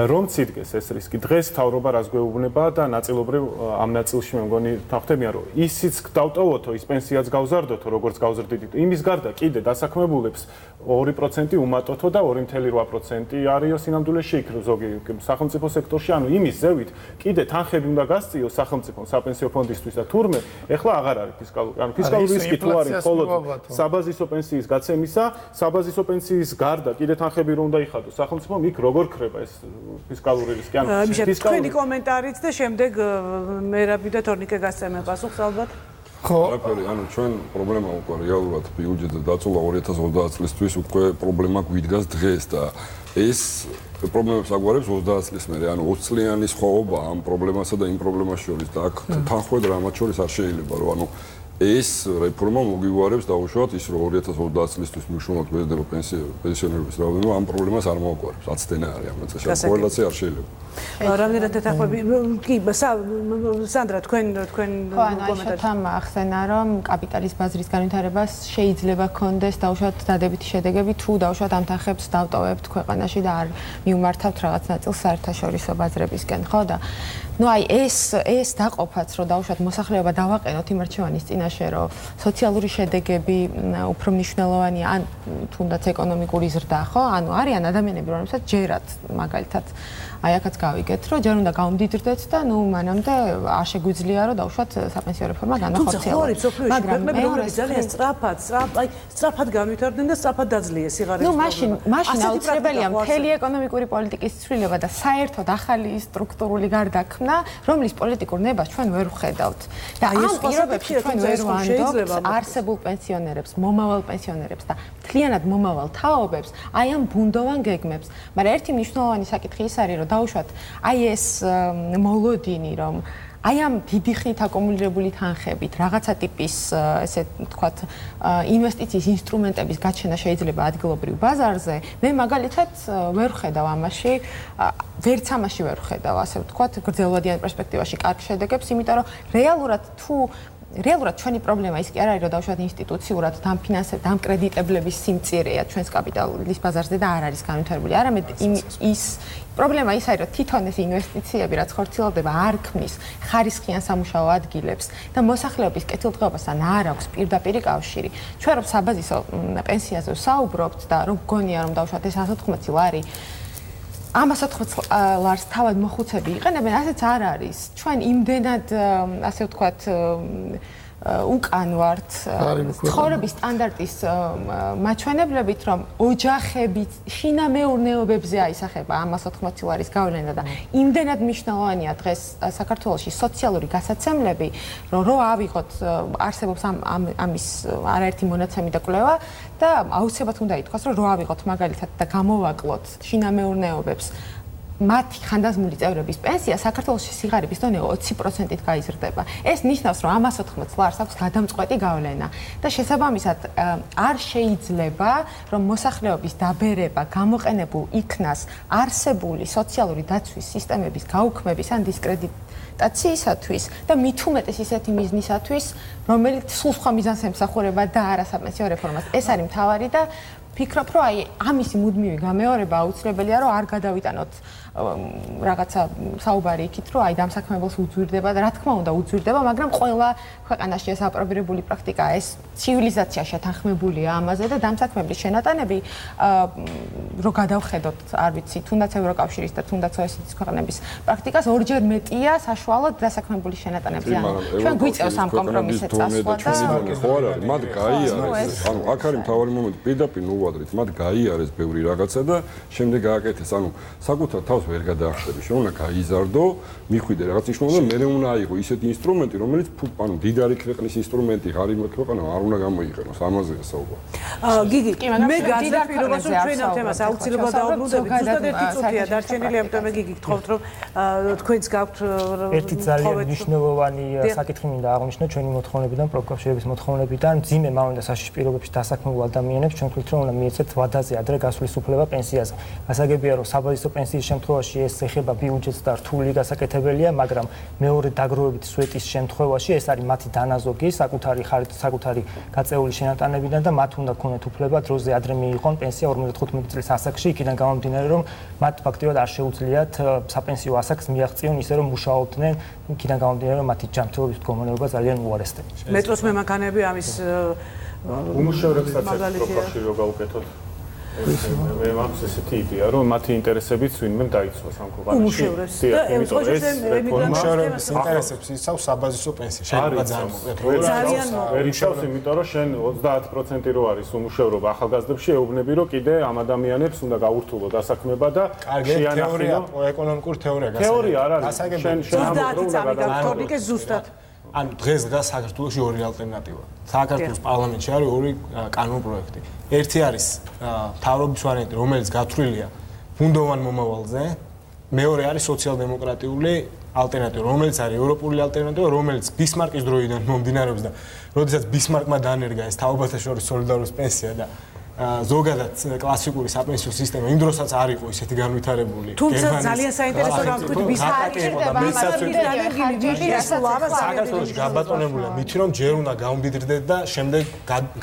რომ წიდგეს ეს რისკი დღეს თავრობა რას გვეუბნება და ნაწილობრივ ამ ნაწილში მე მგონი თავხდებიან რომ ისიც დავტოვოთო ის პენსიაც გავზარდოთო როგორც იმის გარდა კიდე დასაქმებულებს 2% უმატოთო და 2.8% არისო სინამდვილეში იქ ზოგი სახელმწიფო სექტორში ანუ იმის ზევით კიდე თანხები უნდა გასწიოს სახელმწიფო საპენსიო ფონდისთვის და თურმე ეხლა აღარ არის ფისკალური ანუ ფისკალური რისკი თუ არის მხოლოდ საბაზისო პენსიის გაცემისა საბაზისო პენსიის გარდა კიდე თანხები რომ უნდა იხადოს სახელმწიფომ იქ როგორ ქრება ეს ფისკალური რისკი ანუ ფისკალური კომენტარიც და შემდეგ მერაბი და თორნიკე გასცემენ პასუხს ალბათ ხო, ანუ ჩვენ პრობლემა უკვე რეალურად ბიუჯეტზე დაწოლა 2030 წლისთვის უკვე პრობლემა გვიდგას დღეს და ეს პრობლემებს აგვარებს 30 წლის მერე, ანუ 20 წლიანი სხვაობა ამ პრობლემასა და იმ პრობლემას შორის და აქ თანხმად რამაც შორის არ შეიძლება რომ ანუ ეს რეფორმა მოგვიგვარებს დაუშვათ ის რომ 2030 წლისთვის მნიშვნელოვნად მეზდება პენსიონერების რაოდენობა ამ პრობლემას არ მოაგვარებს აცდენა არის ამ წელს კორელაცია არ შეიძლება რამდენად ეთახვები კი სანდრა თქვენ კომენტარი თამ ახსენა რომ კაპიტალის ბაზრის განვითარებას შეიძლება გქონდეს დაუშვათ დადებითი შედეგები თუ დაუშვათ ამ თანხებს დავტოვებთ ქვეყანაში და არ მიუმართავთ რაღაც ნაწილს საერთაშორისო ბაზრებისკენ ხო და ну აი ეს დაყოფაც რომ დაუშვათ მოსახლეობა დავაყენოთ იმ არჩევანის წინაშე რომ სოციალური შედეგები უფრო მნიშვნელოვანია ან თუნდაც ეკონომიკური ზრდა ხო ანუ არიან ადამიანები რომლებსაც ჯერათ მაგალითად აი აქაც გავიგეთ რომ ჯერ უნდა გავმდიდრდეთ და ნუ მანამდე არ შეგვიძლია რომ დავუშვათ საპენსიო რეფორმა განახორციელოს მაგრამ მეორე ძალიან სწრაფად განვითარდნენ და სწრაფად დაძლიერეს სიღარიბის ნუ მაშინ აუცილებელია მთელი ეკონომიკური პოლიტიკის ცვლილება და საერთოდ ახალი სტრუქტურული გარდაქმნა რომლის პოლიტიკურ ნებას ჩვენ ვერ ვხედავთ და ამ პირობებში ჩვენ ვერ ვანდობთ არსებულ პენსიონერებს, მომავალ პენსიონერებს და მთლიანად მომავალ თაობებს აი ამ ბუნდოვან გეგმებს მაგრამ ერთი მნიშვნელოვანი საკითხი ის არის რომ დაუშვათ აი ეს მოლოდინი რომ აი ამ დიდი ხნით აკუმულირებული თანხებით რაღაცა ტიპის ესე ვთქვათ ინვესტიციის ინსტრუმენტების გაჩენა შეიძლება ადგილობრივ ბაზარზე მე მაგალითად ვერ ვხედავ ამაში ვერც ამაში ვერ ვხედავ ასე ვთქვათ გრძელვადიან პერსპექტივაში კარგ შედეგებს იმიტომ რომ რეალურად ჩვენი პრობლემა ის კი არ არის რომ დავუშვათ ინსტიტუციურად დამკრედიტებლების სიმწირეა ჩვენს კაპიტალის ბაზარზე და არ არის განვითარებული არამედ ის პრობლემა ის არის რომ თვითონ ეს ინვესტიციები რაც ხორციელდება არ ქმნის ხარისხიან სამუშაო ადგილებს და მოსახლეობის კეთილდღეობასთან არ აქვს პირდაპირი კავშირი ჩვენ რომ საბაზისო პენსიაზე ვსაუბრობთ და რომ გონია რომ დავუშვათ ეს 180 ლარი ამ 180 ლარს თავად მოხუცები იყენებენ, ასეც არ არის. ჩვენ იმდენად ასე ვთქვათ უკან ვართ ცხოვრების სტანდარტის მაჩვენებლებით, რომ ოჯახები შინამეურნეობებზე აისახება ამ 180 ლარის გავლენა და იმდენად მნიშვნელოვანია დღეს საქართველოში სოციალური გასაცემლები, რომ რო ავიღოთ არსებობს ამის არაერთი მონაცემი და კვლევა და აუცილებლად უნდა ითქვას, რომ რო ავიღოთ მაგალითად და გამოვაკლოთ შინამეურნეობებს მათი ხანდაზმული წევრების პენსია საქართველოში სიღარიბის დონე 20%-ით გაიზრდება. ეს ნიშნავს, რომ 114 ლარს აქვს გადამწყვეტი გავლენა და შესაბამისად არ შეიძლება, რომ მოსახლეობის დაბერება გამოყენებულ იქნას არსებული სოციალური დაცვის სისტემების გაუქმების ან დისკრედიტაციისათვის და მით უმეტეს ისეთი მიზნისათვის, რომელიც სულ სხვა მიზანს ემსახურება და არა საპენსიო რეფორმას. ეს არის მთავარი და ფიქრობ, რომ აი ამისი მუდმივი გამეორება აუცილებელია, რომ არ გადავიტანოთ რაღაცა საუბარი იქით, რომ აი დამსაქმებელს უძვირდება და რა თქმა უნდა უძვირდება, მაგრამ ყველა ქვეყანაში ეს აპრობირებული პრაქტიკაა, ეს ცივილიზაცია შეთანხმებულია ამაზე და დამსაქმებლის შენატანები რო გადავხედოთ, არ ვიცი, თუნდაც ევროკავშირის და თუნდაც OECD-ის ქვეყნების პრაქტიკას ორჯერ მეტია საშუალოდ დასაქმებული შენატანებზე. ჩვენ გვიწევს ამ კომპრომისზე წასვლა და ხო არ არის, მათ გაიარეს. ანუ აქ არის მთავარი მომენტი, პირდაპირ ნუვადრით, მათ გაიარეს ბევრი რაღაცა და შემდეგ გააკეთეს, ანუ საკუთარ თავს ვერ გადაახტები, შეუნა გაიზარდო, მიხვიდე რაღაც მნიშვნელობა, მე უნდა აიღო ისეთი ინსტრუმენტი, რომელიც ანუ დიდარი ქვეყნის ინსტრუმენტი, ღარიბი ქვეყანა არ უნდა გამოიყენოს, ამაზეა საუბარი. გიგი, მე გაძლევ პირობას, რომ ჩვენ ამ თემას აუცილებლად დავუბრუნდებით. ზუსტად ერთი წუთია დარჩენილი, ამიტომ მე გიგი გთხოვთ, რომ თქვენც გაქვთ ერთი ძალიან მნიშვნელოვანი საკითხი მინდა აღვნიშნო ჩვენი მოთხოვნებიდან, პროფკავშირების მოთხოვნებიდან, მძიმე მავენდა საშიში პირობებში დასაქმებულ ადამიანებს ჩვენ ვთქვით, რომ უნდა მიეცეთ ვადაზე ადრე გასვლის უფლება პენსიაზე. გასაგებია, რომ საბაზისო პენსიის შემთხვევაში ეს ეხება ბიუჯეტს და რთული გასაკეთებელია, მაგრამ მეორე დაგროვებით სვეტის შემთხვევაში ეს არის მათი დანაზოგი, საკუთარი გაწეული შენატანებიდან და მათ უნდა ქონათ უფლება დროზე ადრე მიიღონ პენსია 55 წლის ასაკში, იქიდან გამომდინარე, რომ მათ ფაქტიურად არ შეუძლიათ საპენსიო ასაკს მიაღწიონ ისე რომ მუშაობდნენ, იქიდან გამომდინარე, რომ მათი ჯანმრთელობის მდგომარეობა ძალიან უარესდება. მეტროს მემანქანები ამის უმუშევრებსაც პროფკავშირი რო გავუკეთოთ. მე მაქვს ესეთი იდეა, რომ მათი ინტერესებიც ვინმე დაიცვას ამ ქვეყანაში. უმუშევრებს და უმუშევრების ინტერესებს იცავს საბაზისო პენსია. შეიძლება ძალიან ვერ იცავს, იმიტომ რომ შენ 30% რო არის უმუშევრობა ახალგაზრდებში, ეუბნები რომ კიდე ამ ადამიანებს უნდა გაურთულო დასაქმება და შეანახილო ეკონომიკური თეორია გასაგებია. თეორია არ არის. შენ ამ უნდა თორნიკე ზუსტად ანუ დღეს საქართველოში ორი ალტერნატივა. საქართველოს პარლამენტში არის ორი კანონპროექტი. ერთი არის მთავრობის ვარიანტი, რომელიც გათვლილია ფუნდოვან მომავალზე. მეორე არის სოციალ-დემოკრატიული ალტერნატივა, რომელიც არის ევროპული ალტერნატივა, რომელიც ბისმარკის დროიდან მომდინარეობს და როდესაც ბისმარკმა დაანერგა ეს თაობათა შორის სოლიდარობის პენსია და ზოგადად კლასიკური საპენსიო სისტემა იმ დროსაც არ იყო ისეთი განვითარებული. თუმცა ძალიან საინტერესო რა ვთქვით საქართველოში გაბატონებულია მით რომ ჯერ უნდა გაუმდიდრდეთ და შემდეგ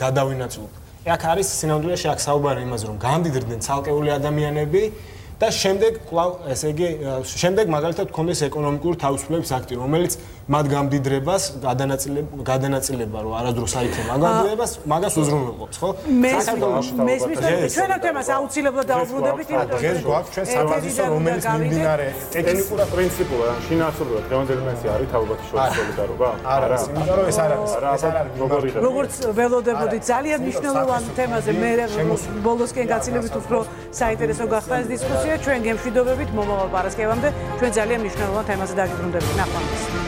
გადავინაცვლოთ. აქ არის სინამდვილეში აქ საუბარი იმაზე რომ გამდიდრდნენ ცალკეული ადამიანები და შემდეგ კვლავ ესე იგი შემდეგ მაგალითად გქონდეს ეკონომიკური თავისუფლების აქტი, რომელიც მათ გამდიდრებას გადანაწილება რომ არასდროს არ იქნება გამდიდრებას მაგას უზრუნველყოფს, ხო? ჩვენ ამ თემას აუცილებლად დავუბრუნდებით, დღეს გვაქვს ჩვენ საბაზისო რომელიც მიმდინარე ტექნიკურად პრინციპულად შინაარსობრივად დღევანდელი პენსია არის თაობათა შორის სოლიდარობა? არა, იმიტომ რომ ეს არ არის. როგორც ველოდებოდით ძალიან მნიშვნელოვან თემაზე მე ბოლოსკენ გაცილებით უფრო საინტერესო გახდა ეს დისკუსია. ჩვენ გემშვიდობებით მომავალ პარასკევამდე ჩვენ ძალიან მნიშვნელოვან თემაზე დაგიბრუნდებით. ნახვამდის.